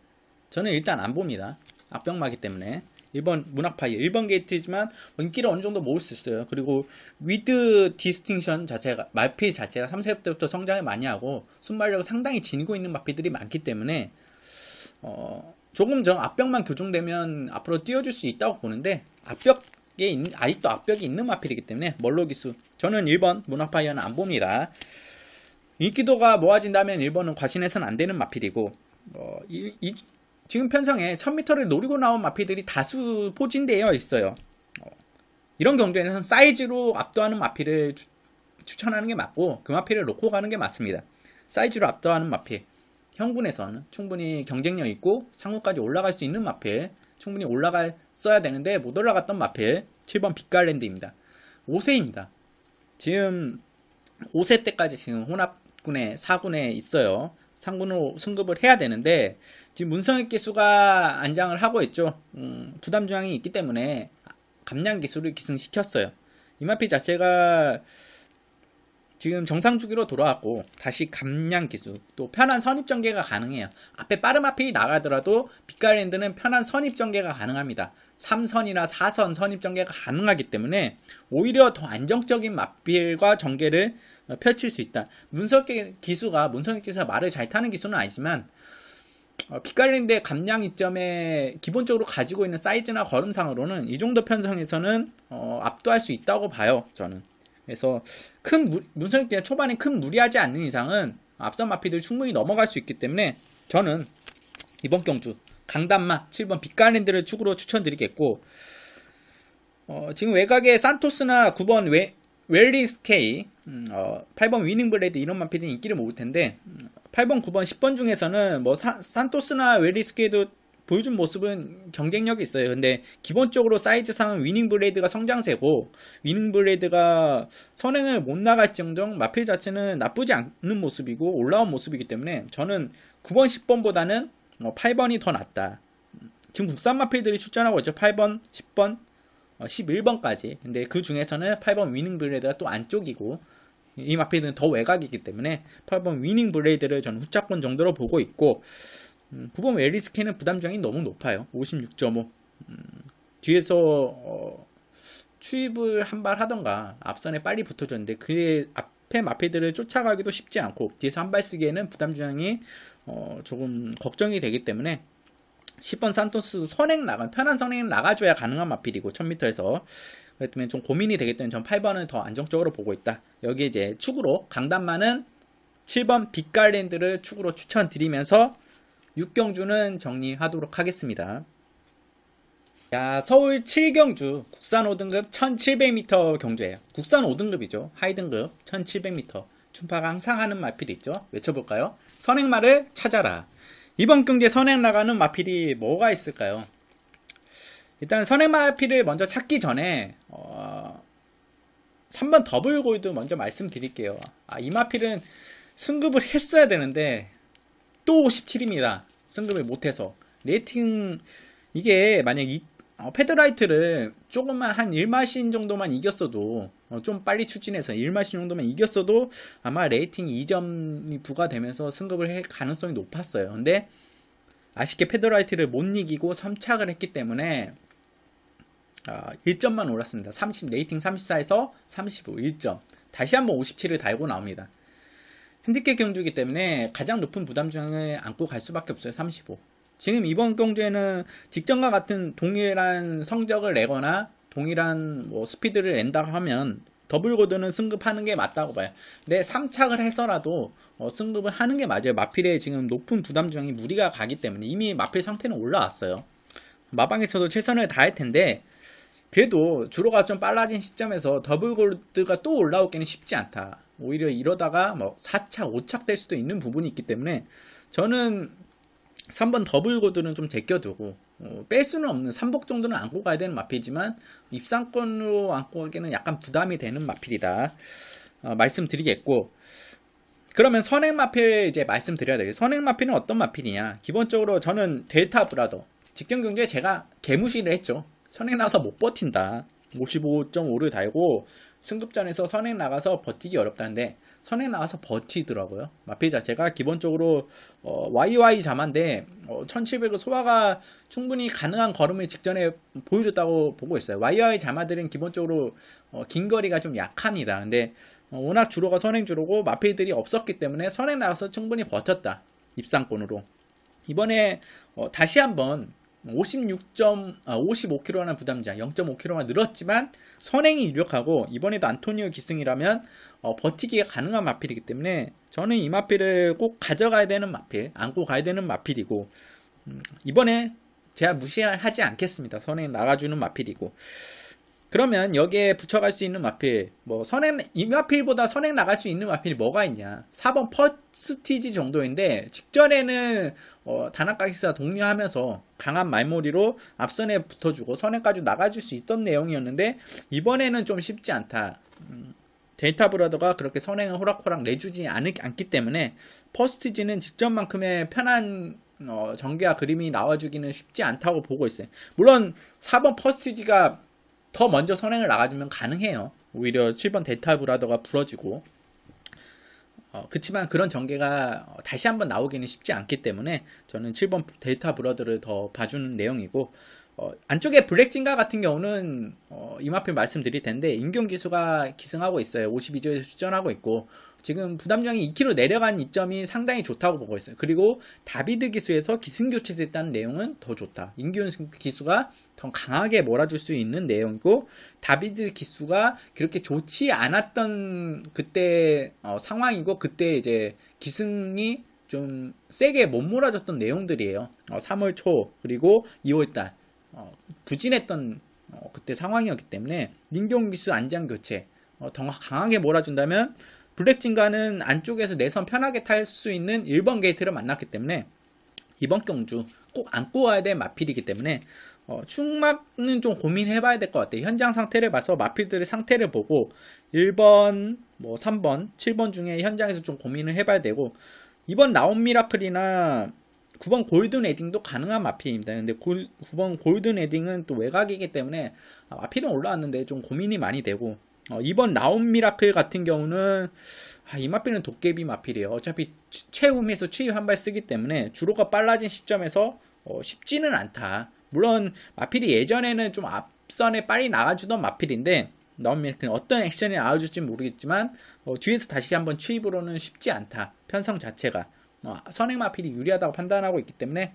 Speaker 1: 저는 일단 안 봅니다. 악벽마기 때문에. 1번 문학파이어 1번 게이트지만 인기를 어느 정도 모을 수 있어요. 그리고 위드 디스팅션 자체가, 마필 자체가 3세부 때부터 성장을 많이 하고 순발력을 상당히 지니고 있는 마필들이 많기 때문에 조금 전 앞벽만 교정되면 앞으로 띄워줄 수 있다고 보는데, 아직도 앞벽이 있는 마필이기 때문에 멀러 기수 저는 1번 문학파이어는 안 봅니다. 인기도가 모아진다면 1번은 과신해서는 안 되는 마필이고, 지금 편성에 1000m를 노리고 나온 마필들이 다수 포진되어 있어요. 이런 경우에는 사이즈로 압도하는 마필을 추천하는 게 맞고, 그 마필을 놓고 가는 게 맞습니다. 사이즈로 압도하는 마필, 현군에서는 충분히 경쟁력 있고 상구까지 올라갈 수 있는 마필, 충분히 올라갔어야 되는데 못 올라갔던 마필 7번 빛깔랜드입니다. 5세입니다. 지금 5세 때까지 지금 혼합군에 4군에 있어요. 3군으로 승급을 해야 되는데 지금 문성혁 기수가 안장을 하고 있죠. 부담 중앙이 있기 때문에 감량 기수를 기승시켰어요. 이 마필 자체가 지금 정상 주기로 돌아왔고 다시 감량 기수, 또 편한 선입 전개가 가능해요. 앞에 빠른 마필이 나가더라도 빛깔랜드는 편한 선입 전개가 가능합니다. 3선이나 4선 선입 전개가 가능하기 때문에 오히려 더 안정적인 마필과 전개를 펼칠 수 있다. 문성혁 기수가 말을 잘 타는 기수는 아니지만 빛깔랜드의 감량 이점에 기본적으로 가지고 있는 사이즈나 걸음상으로는 이 정도 편성에서는 압도할 수 있다고 봐요. 저는. 그래서 문성혁 기수 초반에 큰 무리하지 않는 이상은 앞선 마필들 충분히 넘어갈 수 있기 때문에 저는 이번 경주 강단마 7번 빛깔랜드를 축으로 추천드리겠고, 지금 외곽에 산토스나 9번 웰리스케이, 8번 위닝블레이드 이런 마필은 인기를 모을 텐데 8번, 9번, 10번 중에서는 뭐 산토스나 웰리스케이도 보여준 모습은 경쟁력이 있어요. 근데 기본적으로 사이즈상은 위닝블레이드가 성장세고, 위닝블레이드가 선행을 못 나갈 정정 마필 자체는 나쁘지 않은 모습이고 올라온 모습이기 때문에 저는 9번, 10번보다는 8번이 더 낫다. 지금 국산 마필들이 출전하고 있죠. 8번, 10번, 11번까지. 근데 그 중에서는 8번 위닝블레이드가 또 안쪽이고 이 마필들은 더 외곽이기 때문에 8번 위닝블레이드를 저는 후차권 정도로 보고 있고, 9번 웰리스케이는 부담장이 너무 높아요. 56.5. 뒤에서 추입을 한 발 하던가 앞선에 빨리 붙어줬는데 그 앞에 마필들을 쫓아가기도 쉽지 않고 뒤에서 한 발 쓰기에는 부담장이 조금 걱정이 되기 때문에 10번 산토스 편한 선행 나가줘야 가능한 마필이고 1000m에서 그렇기 때문에 좀 고민이 되기 때문에 전 8번을 더 안정적으로 보고 있다. 여기 이제 축으로 강단마는 7번 빛깔랜드를 축으로 추천드리면서 6경주는 정리하도록 하겠습니다. 자, 서울 7경주 국산 5등급 1700m 경주예요. 국산 5등급이죠. 하이등급 1700m. 춘파가 항상 하는 마필이 있죠. 외쳐볼까요? 선행마를 찾아라. 이번 경주에 선행 나가는 마필이 뭐가 있을까요? 일단 선행 마필을 먼저 찾기 전에 3번 더블 골드 먼저 말씀드릴게요. 이 마필은 승급을 했어야 되는데 또 57입니다. 승급을 못해서. 레이팅 이게 만약 패드라이트를 조금만 한 1마신 정도만 이겼어도 좀 빨리 추진해서 1마신 정도만 이겼어도 아마 레이팅 2점이 부과되면서 승급을 할 가능성이 높았어요. 근데 아쉽게 패드라이트를 못 이기고 3착을 했기 때문에 1점만 올랐습니다. 레이팅 34에서 35 1점. 다시 한번 57을 달고 나옵니다. 핸디캡 경주이기 때문에 가장 높은 부담중을 안고 갈 수밖에 없어요. 35. 지금 이번 경주에는 직전과 같은 동일한 성적을 내거나 동일한 스피드를 낸다 하면 더블 고드는 승급하는 게 맞다고 봐요. 근데 3착을 해서라도 승급을 하는 게 맞아요. 마필에 지금 높은 부담중이 무리가 가기 때문에 이미 마필 상태는 올라왔어요. 마방에서도 최선을 다할 텐데 그래도 주로가 좀 빨라진 시점에서 더블 골드가 또 올라오기는 쉽지 않다. 오히려 이러다가 뭐 4착, 5착 될 수도 있는 부분이 있기 때문에 저는 3번 더블 골드는 좀 제껴두고 뺄 수는 없는 3복 정도는 안고 가야 되는 마필이지만 입상권으로 안고 가기는 약간 부담이 되는 마필이다. 말씀드리겠고, 그러면 선행 마필 이제 말씀드려야 되겠어요. 선행 마필은 어떤 마필이냐? 기본적으로 저는 델타 브라더 직전 경주에 제가 개무시를 했죠. 선행 나가서 못 버틴다. 55.5를 달고 승급전에서 선행 나가서 버티기 어렵다는데 선행 나가서 버티더라고요. 마필 자체가 기본적으로 YY 자만데 1700을 소화가 충분히 가능한 걸음을 직전에 보여줬다고 보고 있어요. YY 자마들은 기본적으로 긴 거리가 좀 약합니다. 근데 워낙 주로가 선행 주로고 마필들이 없었기 때문에 선행 나가서 충분히 버텼다. 입상권으로. 이번에 다시 한번 55kg라는 부담자 0.5kg만 늘었지만 선행이 유력하고 이번에도 안토니오 기승이라면 버티기가 가능한 마필이기 때문에 저는 이 마필을 꼭 가져가야 되는 마필, 안고 가야 되는 마필이고, 이번에 제가 무시하지 않겠습니다. 선행 나가주는 마필이고, 그러면 여기에 붙여갈 수 있는 마필, 뭐 이 마필보다 선행 나갈 수 있는 마필이 뭐가 있냐? 4번 퍼스티지 정도인데 직전에는 다나카기스와 독려하면서 강한 말몰이로 앞선에 붙어주고 선행까지 나가줄 수 있던 내용이었는데 이번에는 좀 쉽지 않다. 델타 브라더가 그렇게 선행을 호락호락 내주지 않기 때문에 퍼스티지는 직전만큼의 편한 전개와 그림이 나와주기는 쉽지 않다고 보고 있어요. 물론 4번 퍼스티지가 더 먼저 선행을 나가주면 가능해요. 오히려 7번 델타 브라더가 부러지고, 그치만 그런 전개가 다시 한번 나오기는 쉽지 않기 때문에 저는 7번 델타 브라더를 더 봐주는 내용이고, 안쪽에 블랙진가 같은 경우는 이 마필 말씀드릴 텐데 임경기수가 기승하고 있어요. 52조에서 출전하고 있고 지금 부담량이 2kg 내려간 이점이 상당히 좋다고 보고 있어요. 그리고 다비드 기수에서 기승 교체됐다는 내용은 더 좋다. 임기훈 기수가 더 강하게 몰아줄 수 있는 내용이고, 다비드 기수가 그렇게 좋지 않았던 그때 상황이고, 그때 이제 기승이 좀 세게 못 몰아줬던 내용들이에요. 3월 초 그리고 2월 달 부진했던 그때 상황이었기 때문에 민경 기수 안장 교체 더 강하게 몰아준다면 블랙진가는 안쪽에서 내선 편하게 탈 수 있는 1번 게이트를 만났기 때문에 이번 경주 꼭 안고 와야 될 마필이기 때문에 충막은 좀 고민해봐야 될 것 같아요. 현장 상태를 봐서 마필들의 상태를 보고 1번, 뭐 3번, 7번 중에 현장에서 좀 고민을 해봐야 되고, 이번 라온 미라클이나 9번 골든 에딩도 가능한 마필입니다. 근데 9번 골든 에딩은 또 외곽이기 때문에 마필은 올라왔는데 좀 고민이 많이 되고, 이번 라온 미라클 같은 경우는 이 마필은 도깨비 마필이에요. 어차피 최후에서 추위 한 발 쓰기 때문에 주로가 빨라진 시점에서 쉽지는 않다. 물론 마필이 예전에는 좀 앞선에 빨리 나가주던 마필인데 라온 미라클은 어떤 액션이 나와줄지 모르겠지만 뒤에서 다시 한번 추입으로는 쉽지 않다. 편성 자체가 선행 마필이 유리하다고 판단하고 있기 때문에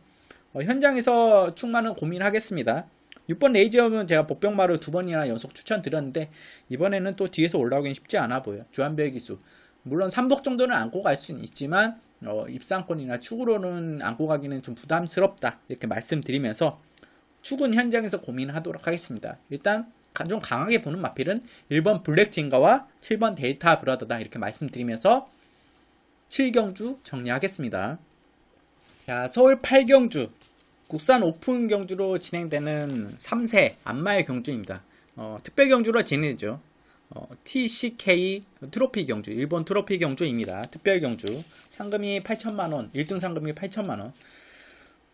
Speaker 1: 현장에서 충만은 고민하겠습니다. 6번 레이지엄은 제가 복병마루 2번이나 연속 추천드렸는데 이번에는 또 뒤에서 올라오기는 쉽지 않아 보여요. 주한별 기수 물론 3복 정도는 안고 갈 수는 있지만 입상권이나 축으로는 안고 가기는 좀 부담스럽다, 이렇게 말씀드리면서 축은 현장에서 고민하도록 하겠습니다. 일단 좀 강하게 보는 마필은 1번 블랙진가와 7번 델타 브라더다, 이렇게 말씀드리면서 7경주 정리하겠습니다. 자, 서울 8경주 국산 오픈 경주로 진행되는 3세 안마의 경주입니다. 특별 경주로 진행되죠. TCK 트로피 경주, 일본 트로피 경주입니다. 특별 경주 상금이 8천만원, 1등 상금이 8천만원.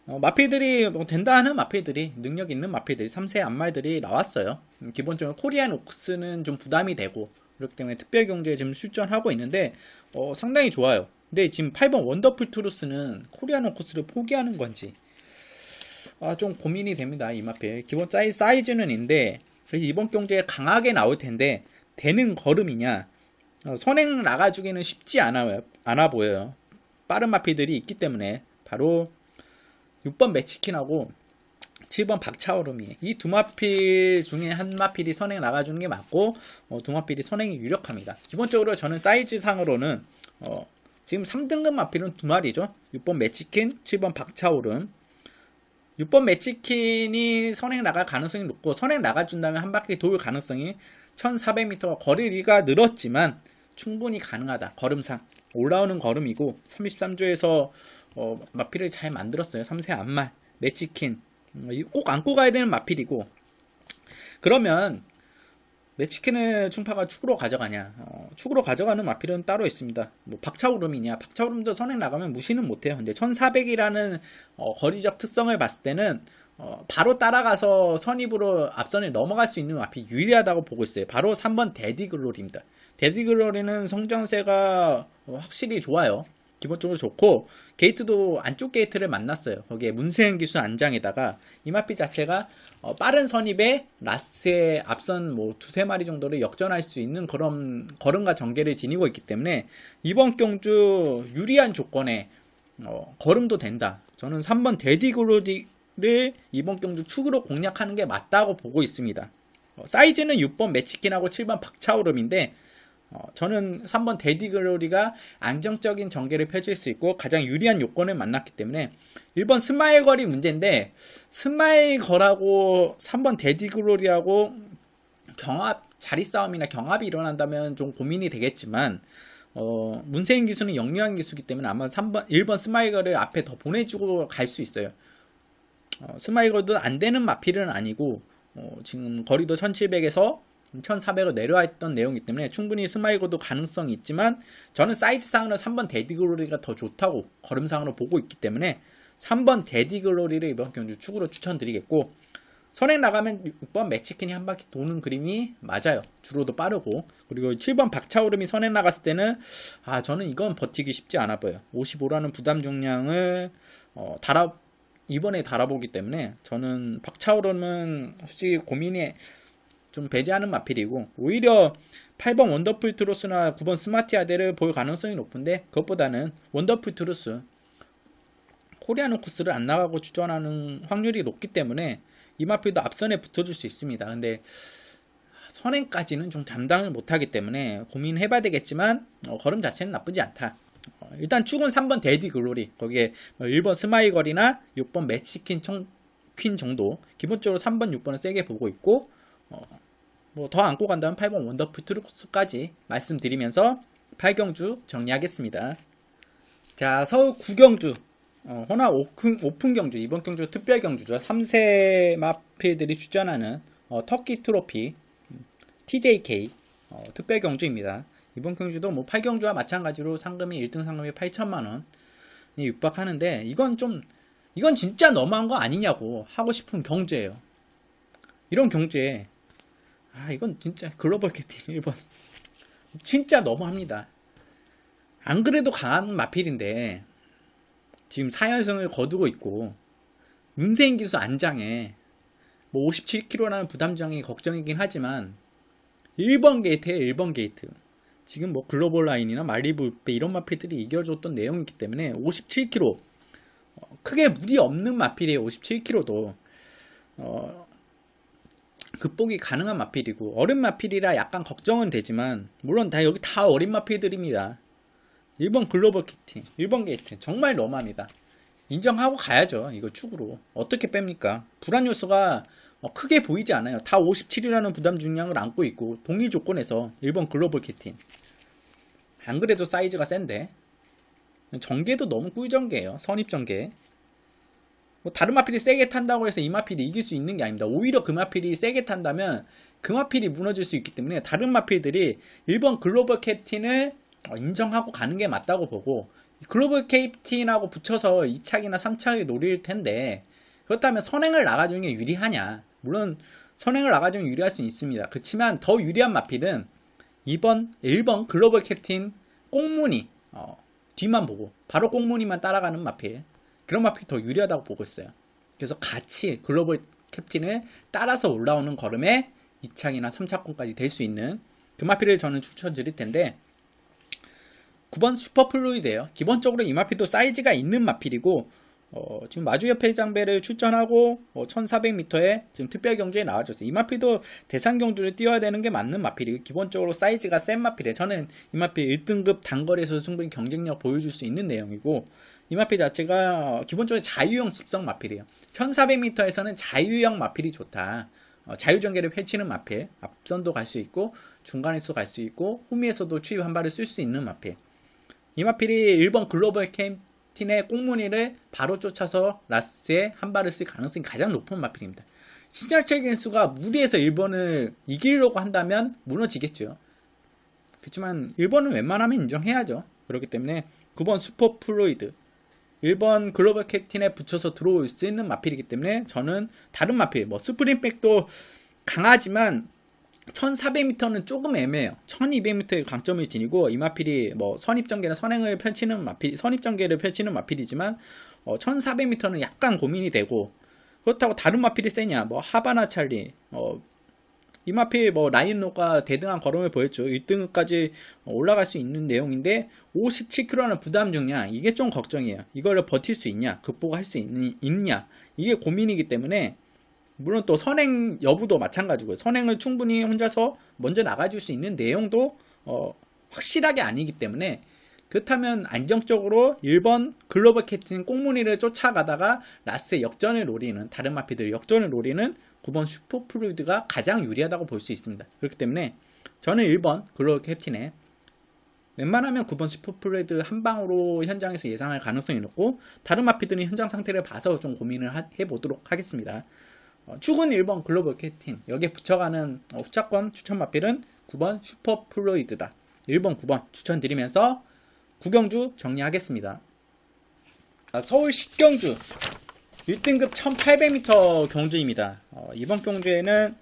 Speaker 1: 마필들이 된다 하는 마필들이, 능력 있는 마필들이 3세 안마들이 나왔어요. 기본적으로 코리안 옥스는 좀 부담이 되고 그렇기 때문에 특별 경주에 지금 출전하고 있는데 상당히 좋아요. 근데 지금 8번 원더풀 투루스는 코리안 옥스를 포기하는 건지 좀 고민이 됩니다. 이 마필 기본 사이즈는 있는데 이번 경주에 강하게 나올 텐데 되는 걸음이냐, 선행 나가주기는 쉽지 않아 보여요. 빠른 마필들이 있기 때문에 바로 6번 매치킨하고 7번 박차오름이, 이 두 마필 중에 한 마필이 선행 나가주는 게 맞고 두 마필이 선행이 유력합니다. 기본적으로 저는 사이즈 상으로는 지금 3등급 마필은 두 마리죠. 6번 매치킨, 7번 박차오름. 6번 매치킨이 선행 나갈 가능성이 높고, 선행 나가준다면 한 바퀴 돌 가능성이 1400m, 거리가 늘었지만 충분히 가능하다. 걸음상 올라오는 걸음이고, 33조에서 마필을 잘 만들었어요. 3세 안말 매치킨 꼭 안고 가야 되는 마필이고, 그러면 매치킨을 충파가 축으로 가져가냐? 축으로 가져가는 마필은 따로 있습니다. 뭐 박차오름이냐? 박차오름도 선행 나가면 무시는 못해요. 근데 1400이라는 거리적 특성을 봤을 때는 바로 따라가서 선입으로 앞선에 넘어갈 수 있는 마필이 유리하다고 보고 있어요. 바로 3번 데디글로리입니다. 데디글로리는 성장세가 확실히 좋아요. 기본적으로 좋고, 게이트도 안쪽 게이트를 만났어요. 거기에 문세현 기수 안장에다가 이마피 자체가 빠른 선입에 라스트에 앞선 뭐 두세 마리 정도를 역전할 수 있는 그런 걸음과 전개를 지니고 있기 때문에 이번 경주 유리한 조건에 걸음도 된다. 저는 3번 데디글로리를 이번 경주 축으로 공략하는 게 맞다고 보고 있습니다. 사이즈는 6번 매치킨하고 7번 박차오름인데, 저는 3번 데디글로리가 안정적인 전개를 펼칠 수 있고 가장 유리한 요건을 만났기 때문에 1번 스마일 걸이 문제인데, 스마일 걸하고 3번 데디글로리하고 경합, 자리 싸움이나 경합이 일어난다면 좀 고민이 되겠지만, 문세인 기수는 영리한 기수이기 때문에 아마 1번 스마일 걸을 앞에 더 보내주고 갈 수 있어요. 스마일 걸도 안 되는 마필은 아니고, 지금 거리도 1700에서 1400을 내려와 있던 내용이기 때문에 충분히 스마일고도 가능성이 있지만, 저는 사이즈상으로 3번 데디글로리가 더 좋다고 걸음상으로 보고 있기 때문에 3번 데디글로리를 이번 경주 축으로 추천드리겠고, 선행 나가면 6번 매치킨이 한 바퀴 도는 그림이 맞아요. 주로도 빠르고. 그리고 7번 박차오름이 선행 나갔을 때는 저는 이건 버티기 쉽지 않아 보여요. 55라는 부담 중량을 이번에 달아보기 때문에 저는 박차오름은 솔직히 고민이 좀 배제하는 마필이고, 오히려 8번 원더풀 트루스나 9번 스마티아데를 볼 가능성이 높은데, 그것보다는 원더풀 트루스 코리아노 코스를 안 나가고 추천하는 확률이 높기 때문에 이 마필도 앞선에 붙어줄 수 있습니다. 근데 선행까지는 좀 감당을 못하기 때문에 고민해봐야 되겠지만, 걸음 자체는 나쁘지 않다. 일단 축은 3번 데디글로리, 거기에 1번 스마일걸이나 6번 매치킨 퀸 정도, 기본적으로 3번 6번은 세게 보고 있고, 뭐 더 안고 간다면 8번 원더풀 트루스까지 말씀드리면서 8경주 정리하겠습니다. 자, 서울 9경주 호나 오픈 경주, 이번 경주 특별 경주죠. 3세 마필들이 출전하는 터키 트로피 TJK 특별 경주입니다. 이번 경주도 뭐 8경주와 마찬가지로 상금이 1등 상금이 8천만원이 육박하는데, 이건 진짜 너무한 거 아니냐고 하고 싶은 경주예요. 이런 경주에 이건 진짜 글로벌 캐팅 1번 진짜 너무합니다. 안 그래도 강한 마필인데 지금 4연승을 거두고 있고, 문세인 기수 안장에 뭐 57kg라는 부담장이 걱정이긴 하지만 1번 게이트에 1번 게이트, 지금 뭐 글로벌 라인이나 말리부페 이런 마필들이 이겨줬던 내용이기 때문에 57kg 크게 무리 없는 마필이에요. 57kg도 극복이 가능한 마필이고, 어린 마필이라 약간 걱정은 되지만, 물론 여기 다 어린 마필들입니다. 1번 글로벌 캐팅, 1번 게이트 정말 너무합니다. 인정하고 가야죠. 이거 축으로 어떻게 뺍니까? 불안 요소가 크게 보이지 않아요. 다 57이라는 부담 중량을 안고 있고 동일 조건에서 1번 글로벌 캐팅, 안 그래도 사이즈가 센데 전개도 너무 꿀전개예요. 선입전개. 뭐 다른 마필이 세게 탄다고 해서 이 마필이 이길 수 있는 게 아닙니다. 오히려 그 마필이 세게 탄다면 그 마필이 무너질 수 있기 때문에 다른 마필들이 1번 글로벌 캡틴을 인정하고 가는 게 맞다고 보고, 글로벌 캡틴하고 붙여서 2착이나 3착을 노릴 텐데, 그렇다면 선행을 나가주는 게 유리하냐? 물론 선행을 나가주면 유리할 수는 있습니다. 그렇지만 더 유리한 마필은 1번 글로벌 캡틴 꽁무니 뒤만 보고 바로 꽁무니만 따라가는 마필, 그런 마필이 더 유리하다고 보고 있어요. 그래서 같이 글로벌 캡틴을 따라서 올라오는 걸음에 2착이나 3착권까지 될 수 있는 그 마필을 저는 추천드릴 텐데, 9번 슈퍼플루이드예요. 기본적으로 이 마필도 사이즈가 있는 마필이고 지금 마주협회 장배를 출전하고 1400m에 지금 특별 경주에 나와줬어요. 이 마필도 대상 경주를 뛰어야 되는 게 맞는 마필이고 기본적으로 사이즈가 센 마필이에요. 저는 이 마필 1등급 단거리에서 충분히 경쟁력 보여줄 수 있는 내용이고 이 마필 자체가 기본적으로 자유형 습성 마필이에요. 1400m에서는 자유형 마필이 좋다. 자유전개를 펼치는 마필, 앞선도 갈 수 있고 중간에서 갈 수 있고 후미에서도 추입 한 발을 쓸 수 있는 마필. 이 마필이 1번 글로벌 캡틴의 꽁무니를 바로 쫓아서 라스트에 한 발을 쓸 가능성이 가장 높은 마필입니다. 신장철 겐수가 무리해서 1번을 이기려고 한다면 무너지겠죠. 그렇지만 1번은 웬만하면 인정해야죠. 그렇기 때문에 9번 슈퍼 플로이드 1번 글로벌 캡틴에 붙여서 들어올 수 있는 마필이기 때문에 저는 다른 마필, 스프린백도 강하지만 1400m는 조금 애매해요. 1200m의 강점을 지니고 이 마필이 선입전개나 선행을 펼치는 마필, 선입전개를 펼치는 마필이지만 1400m는 약간 고민이 되고 그렇다고 다른 마필이 세냐? 하바나 찰리, 이 마필 라인노가 대등한 걸음을 보였죠. 1등까지 올라갈 수 있는 내용인데 57kg는 부담 중량 이게 좀 걱정이에요. 이걸 버틸 수 있냐 극복할 수 있냐 이게 고민이기 때문에 물론 또 선행 여부도 마찬가지고요. 선행을 충분히 혼자서 먼저 나가줄 수 있는 내용도 확실하게 아니기 때문에 그렇다면 안정적으로 1번 글로벌 캡틴 꽁무니를 쫓아가다가 라스트에 역전을 노리는 다른 마필들 역전을 노리는 9번 슈퍼 플루이드가 가장 유리하다고 볼 수 있습니다. 그렇기 때문에 저는 1번 글로벌 캡틴에 웬만하면 9번 슈퍼 플루이드 한 방으로 현장에서 예상할 가능성이 높고 다른 마필들은 현장 상태를 봐서 좀 고민을 해보도록 하겠습니다. 축은 1번 글로벌 캡틴 여기에 붙여가는 후차권 추천 마필은 9번 슈퍼 플루이드다. 1번 9번 추천드리면서 9경주 정리하겠습니다. 서울 10경주 1등급 1800m 경주입니다. 이번 경주에는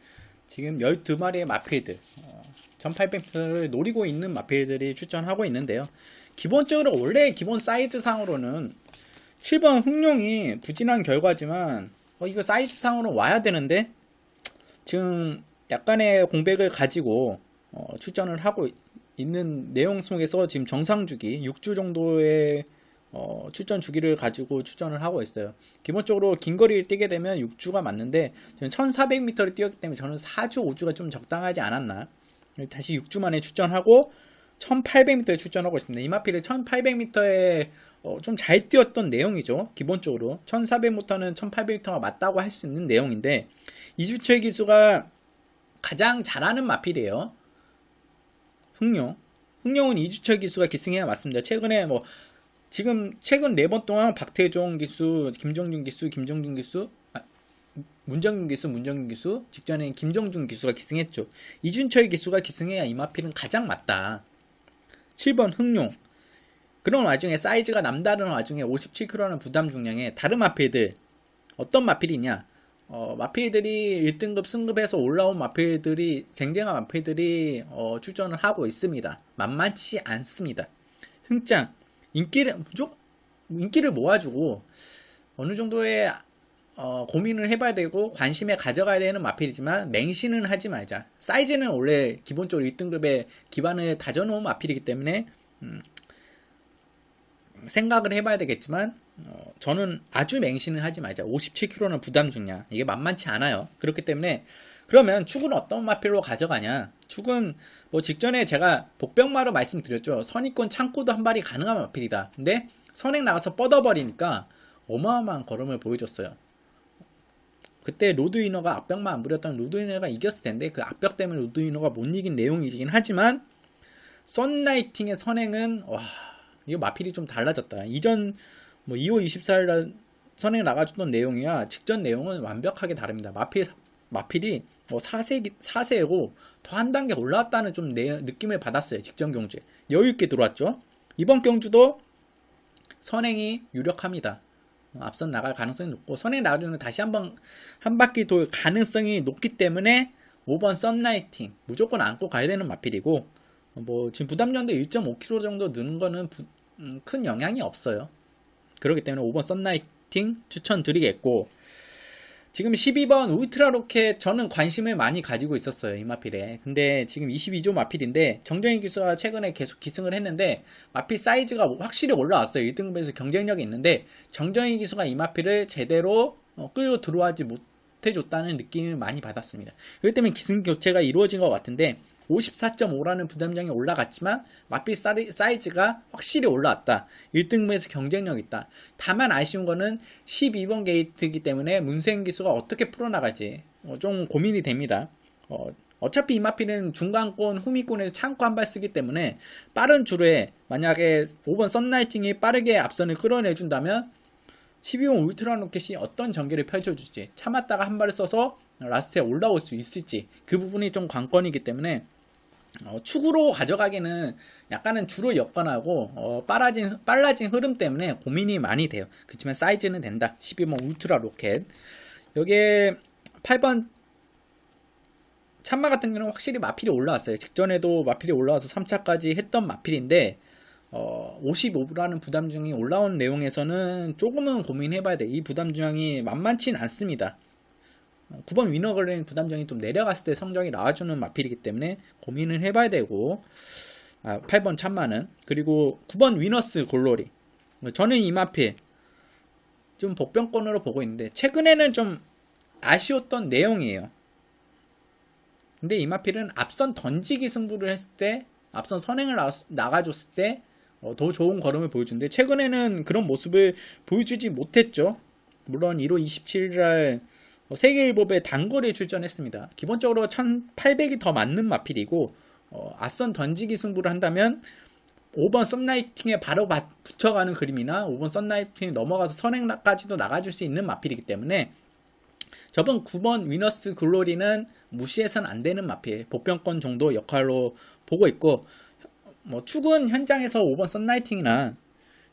Speaker 1: 지금 12마리의 마필들 1800m를 노리고 있는 마필들이 출전하고 있는데요. 기본적으로 원래 기본 사이즈 상으로는 7번 흑룡이 부진한 결과지만 이거 사이즈 상으로 와야 되는데 지금 약간의 공백을 가지고 출전을 하고 있는 내용 속에서 지금 정상 주기 6주 정도의 출전 주기를 가지고 출전을 하고 있어요. 기본적으로 긴 거리를 뛰게 되면 6주가 맞는데 저는 1400m를 뛰었기 때문에 저는 4주 5주가 좀 적당하지 않았나. 다시 6주 만에 출전하고 1800m에 출전하고 있습니다. 이 마필이 1800m에 좀 잘 뛰었던 내용이죠. 기본적으로 1400m는 1800m가 맞다고 할 수 있는 내용인데 이주철 기수가 가장 잘하는 마필이에요. 흑룡은 이주철 기수가 기승해야 맞습니다. 최근에 지금 최근 4번 동안 박태종 기수, 김정준 기수, 문정균 기수, 직전에 김정준 기수가 기승했죠. 이준철 기수가 기승해야 이 마필은 가장 맞다. 7번 흑룡. 그런 와중에 사이즈가 남다른 와중에 57kg는 부담 중량에 다른 마필들 어떤 마필이냐? 마필들이 1등급 승급해서 올라온 마필들이 쟁쟁한 마필들이 출전을 하고 있습니다. 만만치 않습니다. 흥짱 인기를 모아주고 어느 정도의 고민을 해봐야 되고 관심에 가져가야 되는 마필이지만 맹신은 하지 말자. 사이즈는 원래 기본적으로 1등급의 기반을 다져놓은 마필이기 때문에 생각을 해봐야 되겠지만 저는 아주 맹신을 하지 말자. 57kg는 부담 중량 이게 만만치 않아요. 그렇기 때문에 그러면 축은 어떤 마필로 가져가냐? 축은 직전에 제가 복병마로 말씀드렸죠. 선입권 창고도 한 발이 가능한 마필이다. 근데 선행 나가서 뻗어버리니까 어마어마한 걸음을 보여줬어요. 그때 로드위너가 앞벽만 안 부렸다면 로드위너가 이겼을 텐데 그 앞벽 때문에 로드위너가 못 이긴 내용이긴 하지만 썬라이팅의 선행은 이거 마필이 좀 달라졌다. 이전 2월 24일 선행 나가줬던 내용이야 직전 내용은 완벽하게 다릅니다. 마필이 4세고 더 한 단계 올라왔다는 좀 느낌을 받았어요. 직전 경주에 여유있게 들어왔죠. 이번 경주도 선행이 유력합니다. 앞선 나갈 가능성이 높고 선행 나가주면 다시 한 바퀴 돌 가능성이 높기 때문에 5번 썬라이팅 무조건 안고 가야 되는 마필이고 지금 부담전도 1.5kg 정도 느는 거는 큰 영향이 없어요. 그렇기 때문에 5번 썬라이팅 추천드리겠고 지금 12번 울트라 로켓 저는 관심을 많이 가지고 있었어요. 이 마필에. 근데 지금 22조 마필인데 정정희 기수가 최근에 계속 기승을 했는데 마필 사이즈가 확실히 올라왔어요. 1등급에서 경쟁력이 있는데 정정희 기수가 이 마필을 제대로 끌고 들어와지 못해줬다는 느낌을 많이 받았습니다. 그렇기 때문에 기승 교체가 이루어진 것 같은데 54.5라는 부담장이 올라갔지만 마필 사이즈가 확실히 올라왔다. 1등급에서 경쟁력 있다. 다만 아쉬운 거는 12번 게이트이기 때문에 문세인 기수가 어떻게 풀어나갈지 좀 고민이 됩니다. 어차피 이 마필은 중간권, 후미권에서 창고 한 발 쓰기 때문에 빠른 주로에 만약에 5번 썬라이팅이 빠르게 앞선을 끌어내준다면 12번 울트라 로켓이 어떤 전개를 펼쳐줄지 참았다가 한 발을 써서 라스트에 올라올 수 있을지 그 부분이 좀 관건이기 때문에 축으로 가져가기는 약간은 주로 여건하고 빨라진 흐름 때문에 고민이 많이 돼요. 그렇지만 사이즈는 된다. 12번 울트라 로켓. 여기에 8번 참마 같은 경우는 확실히 마필이 올라왔어요. 직전에도 마필이 올라와서 3차까지 했던 마필인데 55라는 부담중이 올라온 내용에서는 조금은 고민해봐야 돼. 이 부담중이 만만치는 않습니다. 9번 위너걸린 부담정이 좀 내려갔을 때 성적이 나와주는 마필이기 때문에 고민을 해봐야 되고 8번 참마는 그리고 9번 위너스 골로리 저는 이 마필 좀 복병권으로 보고 있는데 최근에는 좀 아쉬웠던 내용이에요. 근데 이 마필은 앞선 던지기 승부를 했을 때 앞선 선행을 나가줬을 때 더 좋은 걸음을 보여주는데 최근에는 그런 모습을 보여주지 못했죠. 물론 1월 27일날 세계일보배 단거리에 출전했습니다. 기본적으로 1800이 더 맞는 마필이고 앞선 던지기 승부를 한다면 5번 썬라이팅에 바로 붙여가는 그림이나 5번 썬라이팅에 넘어가서 선행까지도 나가줄 수 있는 마필이기 때문에 저번 9번 위너스 글로리는 무시해서는 안 되는 마필 복병권 정도 역할로 보고 있고 축은 현장에서 5번 썬라이팅이나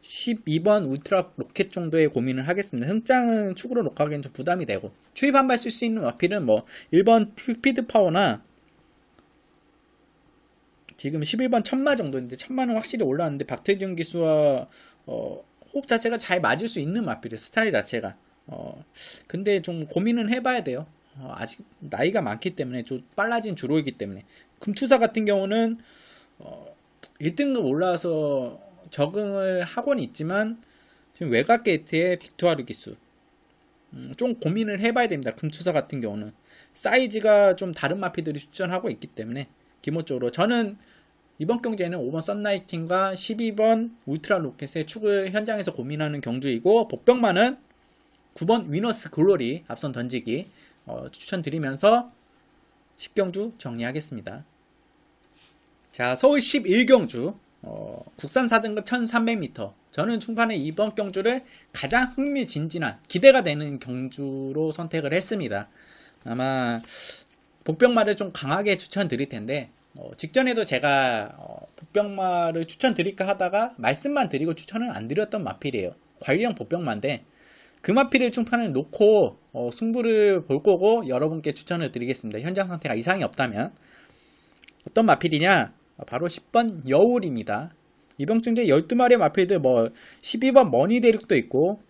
Speaker 1: 12번 울트라 로켓 정도의 고민을 하겠습니다. 흥장은 축으로 녹화하기엔 좀 부담이 되고 추입 한 발 쓸 수 있는 마필은 1번 스피드 파워나 지금 11번 천마 정도인데 천마는 확실히 올라왔는데 박태준 기수와 호흡 자체가 잘 맞을 수 있는 마필이에요. 스타일 자체가 근데 좀 고민은 해봐야 돼요. 아직 나이가 많기 때문에 좀 빨라진 주로이기 때문에 금투사 같은 경우는 1등급 올라와서 적응을 하고는 있지만 지금 외곽 게이트의 빅투아르 기수 좀 고민을 해봐야 됩니다. 금투사 같은 경우는 사이즈가 좀 다른 마피들이 추천하고 있기 때문에 기본적으로 저는 이번 경기에는 5번 썬라이팅과 12번 울트라 로켓의 축을 현장에서 고민하는 경주이고 복병만은 9번 위너스 글로리 앞선 던지기 추천드리면서 10경주 정리하겠습니다. 자, 서울 11경주 국산 4등급 1300m 저는 충판의 이번 경주를 가장 흥미진진한 기대가 되는 경주로 선택을 했습니다. 아마 복병마를 좀 강하게 추천드릴 텐데 직전에도 제가 복병마를 추천드릴까 하다가 말씀만 드리고 추천을 안 드렸던 마필이에요. 관리형 복병마인데 그 마필의 충판을 놓고 승부를 볼 거고 여러분께 추천을 드리겠습니다. 현장 상태가 이상이 없다면 어떤 마필이냐 바로 10번 여울입니다. 이번 경주에 12마리의 마필들 12번 머니 대륙도 있고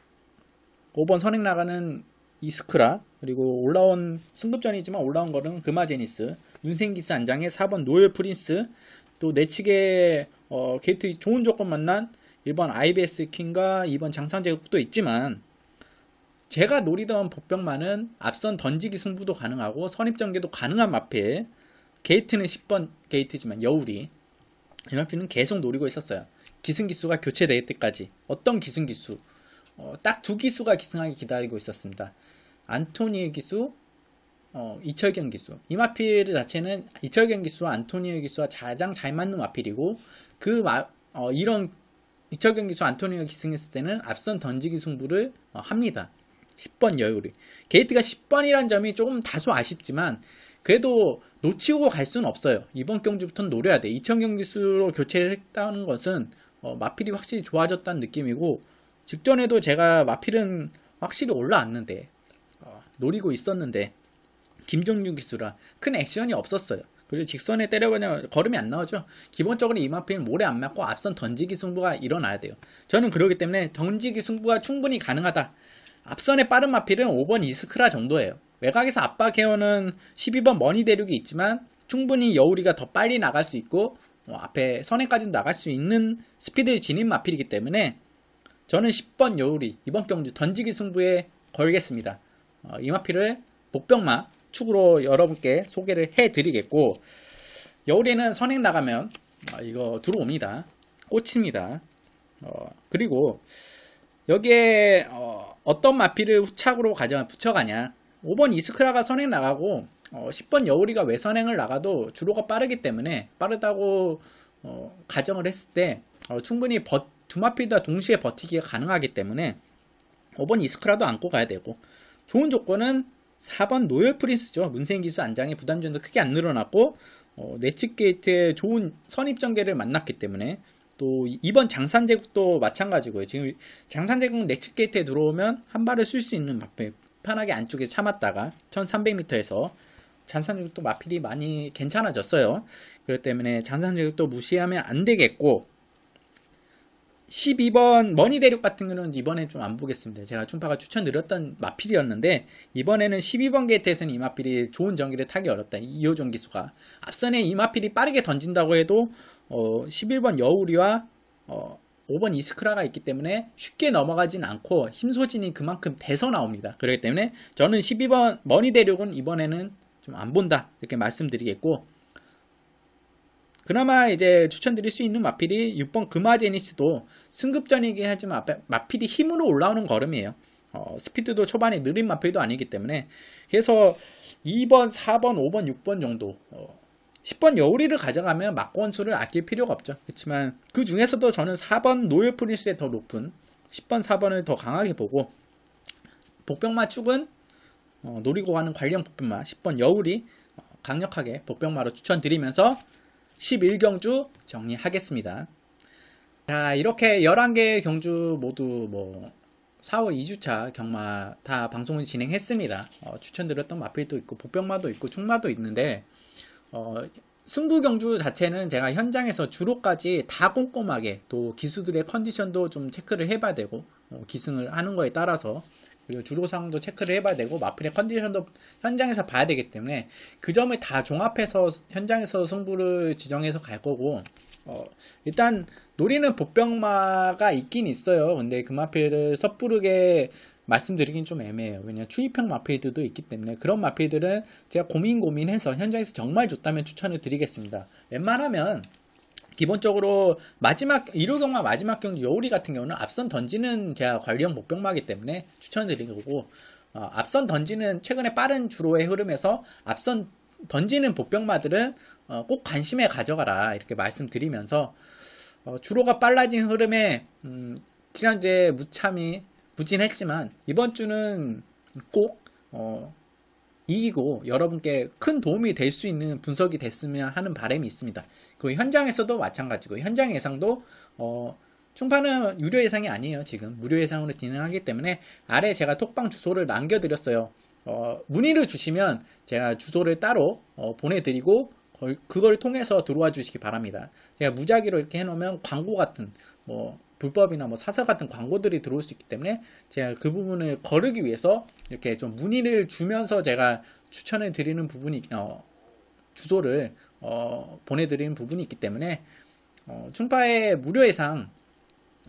Speaker 1: 5번 선행 나가는 이스크라 그리고 올라온 승급전이지만 올라온 거는 금화제니스 눈생기스 안장의 4번 노열 프린스 또 내측에 게이트 좋은 조건 만난 1번 IBS 킹과 2번 장상제국도 있지만 제가 노리던 복병만은 앞선 던지기 승부도 가능하고 선입전개도 가능한 마필 게이트는 10번 게이트지만 여울이 이 마필은 계속 노리고 있었어요. 기승기수가 교체될 때까지 어떤 기승기수 딱 두 기수가 기승하게 기다리고 있었습니다. 안토니의 기수 이철경 기수 이 마필 자체는 이철경 기수와 안토니의 기수와 가장 잘 맞는 마필이고 이런 이철경 기수 안토니가 기승했을 때는 앞선 던지기 승부를 합니다. 10번 여울이 게이트가 10번이란 점이 조금 다소 아쉽지만 그래도 놓치고 갈 수는 없어요. 이번 경주부터는 노려야 돼. 2000경 기수로 교체를 했다는 것은 마필이 확실히 좋아졌다는 느낌이고 직전에도 제가 마필은 확실히 올라왔는데 노리고 있었는데 김종규 기수라 큰 액션이 없었어요. 그리고 직선에 때려보면 걸음이 안 나오죠. 기본적으로 이 마필은 모래 안 맞고 앞선 던지기 승부가 일어나야 돼요. 저는 그러기 때문에 던지기 승부가 충분히 가능하다. 앞선의 빠른 마필은 5번 이스크라 정도예요. 외곽에서 압박 해오는 12번 머니 대륙이 있지만 충분히 여우리가 더 빨리 나갈 수 있고 앞에 선행까지 나갈 수 있는 스피드 진입 마필이기 때문에 저는 10번 여우리 이번 경주 던지기 승부에 걸겠습니다. 이 마필을 복병마 축으로 여러분께 소개를 해드리겠고, 여우리는 선행 나가면 이거 들어옵니다. 꽂힙니다. 그리고 여기에 어떤 마필을 후착으로 붙여가냐. 5번 이스크라가 선행 나가고 10번 여우리가 외선행을 나가도 주로가 빠르기 때문에 빠르다고 가정을 했을 때 충분히 두 마필 다 동시에 버티기가 가능하기 때문에 5번 이스크라도 안고 가야 되고, 좋은 조건은 4번 노열 프린스죠. 문세인기수 안장의 부담전도 크게 안 늘어났고 내측 게이트에 좋은 선입전개를 만났기 때문에, 또 2번 장산제국도 마찬가지고요. 지금 장산제국 내측 게이트에 들어오면 한 발을 쓸 수 있는 마필, 편하게 안쪽에 참았다가 1300m에서 장산제국도 마필이 많이 괜찮아졌어요. 그렇기 때문에 장산제국도 무시하면 안 되겠고, 12번 머니 대륙 같은 경우는 이번에 좀 안 보겠습니다. 제가 충파가 추천드렸던 마필이었는데 이번에는 12번 게이트에서는 이 마필이 좋은 전기를 타기 어렵다. 2호전 기수가 앞선에 이 마필이 빠르게 던진다고 해도 11번 여우리와 5번 이스크라가 있기 때문에 쉽게 넘어가진 않고 힘소진이 그만큼 돼서 나옵니다. 그렇기 때문에 저는 12번 머니 대륙은 이번에는 좀 안 본다 이렇게 말씀드리겠고, 그나마 이제 추천드릴 수 있는 마필이 6번 금화제니스도 승급전이긴 하지만 마필이 힘으로 올라오는 걸음이에요. 스피드도 초반에 느린 마필도 아니기 때문에, 그래서 2번, 4번, 5번, 6번 정도 10번 여우리를 가져가면 막권수를 아낄 필요가 없죠. 그렇지만 그 중에서도 저는 4번 노열 프린스에 더 높은 10번, 4번을 더 강하게 보고, 복병마 축은 노리고 가는 관련 복병마 10번 여우리 강력하게 복병마로 추천드리면서 11경주 정리하겠습니다. 자, 이렇게 11개의 경주 모두 4월 2주차 경마 다 방송을 진행했습니다. 추천드렸던 마필도 있고 복병마도 있고 충마도 있는데, 승부 경주 자체는 제가 현장에서 주로까지 다 꼼꼼하게, 또 기수들의 컨디션도 좀 체크를 해봐야 되고 기승을 하는 거에 따라서, 그리고 주로 상황도 체크를 해봐야 되고 마필의 컨디션도 현장에서 봐야 되기 때문에 그 점을 다 종합해서 현장에서 승부를 지정해서 갈 거고, 일단 노리는 복병마가 있긴 있어요. 근데 그 마필을 섣부르게 말씀드리긴 좀 애매해요. 왜냐면 추입형 마필들도 있기 때문에 그런 마필들은 제가 고민해서 현장에서 정말 좋다면 추천을 드리겠습니다. 웬만하면 기본적으로 일요경마 마지막 경주 여우리 같은 경우는 앞선 던지는 제가 관리형 복병마이기 때문에 추천드리는 거고, 앞선 던지는 최근에 빠른 주로의 흐름에서 앞선 던지는 복병마들은 꼭 관심에 가져가라 이렇게 말씀드리면서, 주로가 빨라진 흐름에 지난주에 무참히 부진했지만 이번 주는 꼭 이기고 여러분께 큰 도움이 될 수 있는 분석이 됐으면 하는 바람이 있습니다. 그 현장에서도 마찬가지고, 현장 예상도 충파는 유료 예상이 아니에요. 지금 무료 예상으로 진행하기 때문에 아래 제가 톡방 주소를 남겨드렸어요. 문의를 주시면 제가 주소를 따로 보내드리고 그걸 통해서 들어와 주시기 바랍니다. 제가 무작위로 이렇게 해놓으면 광고 같은 불법이나 사설 같은 광고들이 들어올 수 있기 때문에 제가 그 부분을 거르기 위해서 이렇게 좀 문의를 주면서 제가 추천해 드리는 부분이 주소를 보내드리는 부분이 있기 때문에, 충파의 무료 예상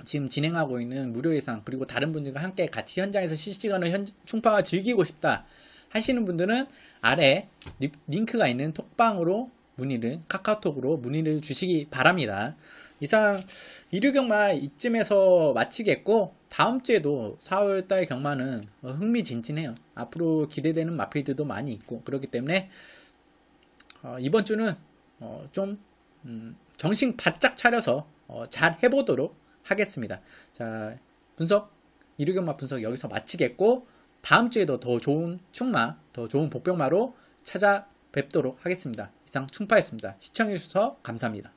Speaker 1: 지금 진행하고 있는 무료 예상, 그리고 다른 분들과 함께 같이 현장에서 실시간으로 충파가 즐기고 싶다 하시는 분들은 아래 링크가 있는 톡방으로 카카오톡으로 문의를 주시기 바랍니다. 이상 일요경마 이쯤에서 마치겠고, 다음 주에도 4월달 경마는 흥미진진해요. 앞으로 기대되는 마필들도 많이 있고 그렇기 때문에 이번 주는 좀 정신 바짝 차려서 잘 해보도록 하겠습니다. 자, 일요경마 분석 여기서 마치겠고, 다음 주에도 더 좋은 충마, 더 좋은 복병마로 찾아뵙도록 하겠습니다. 이상 충파였습니다. 시청해주셔서 감사합니다.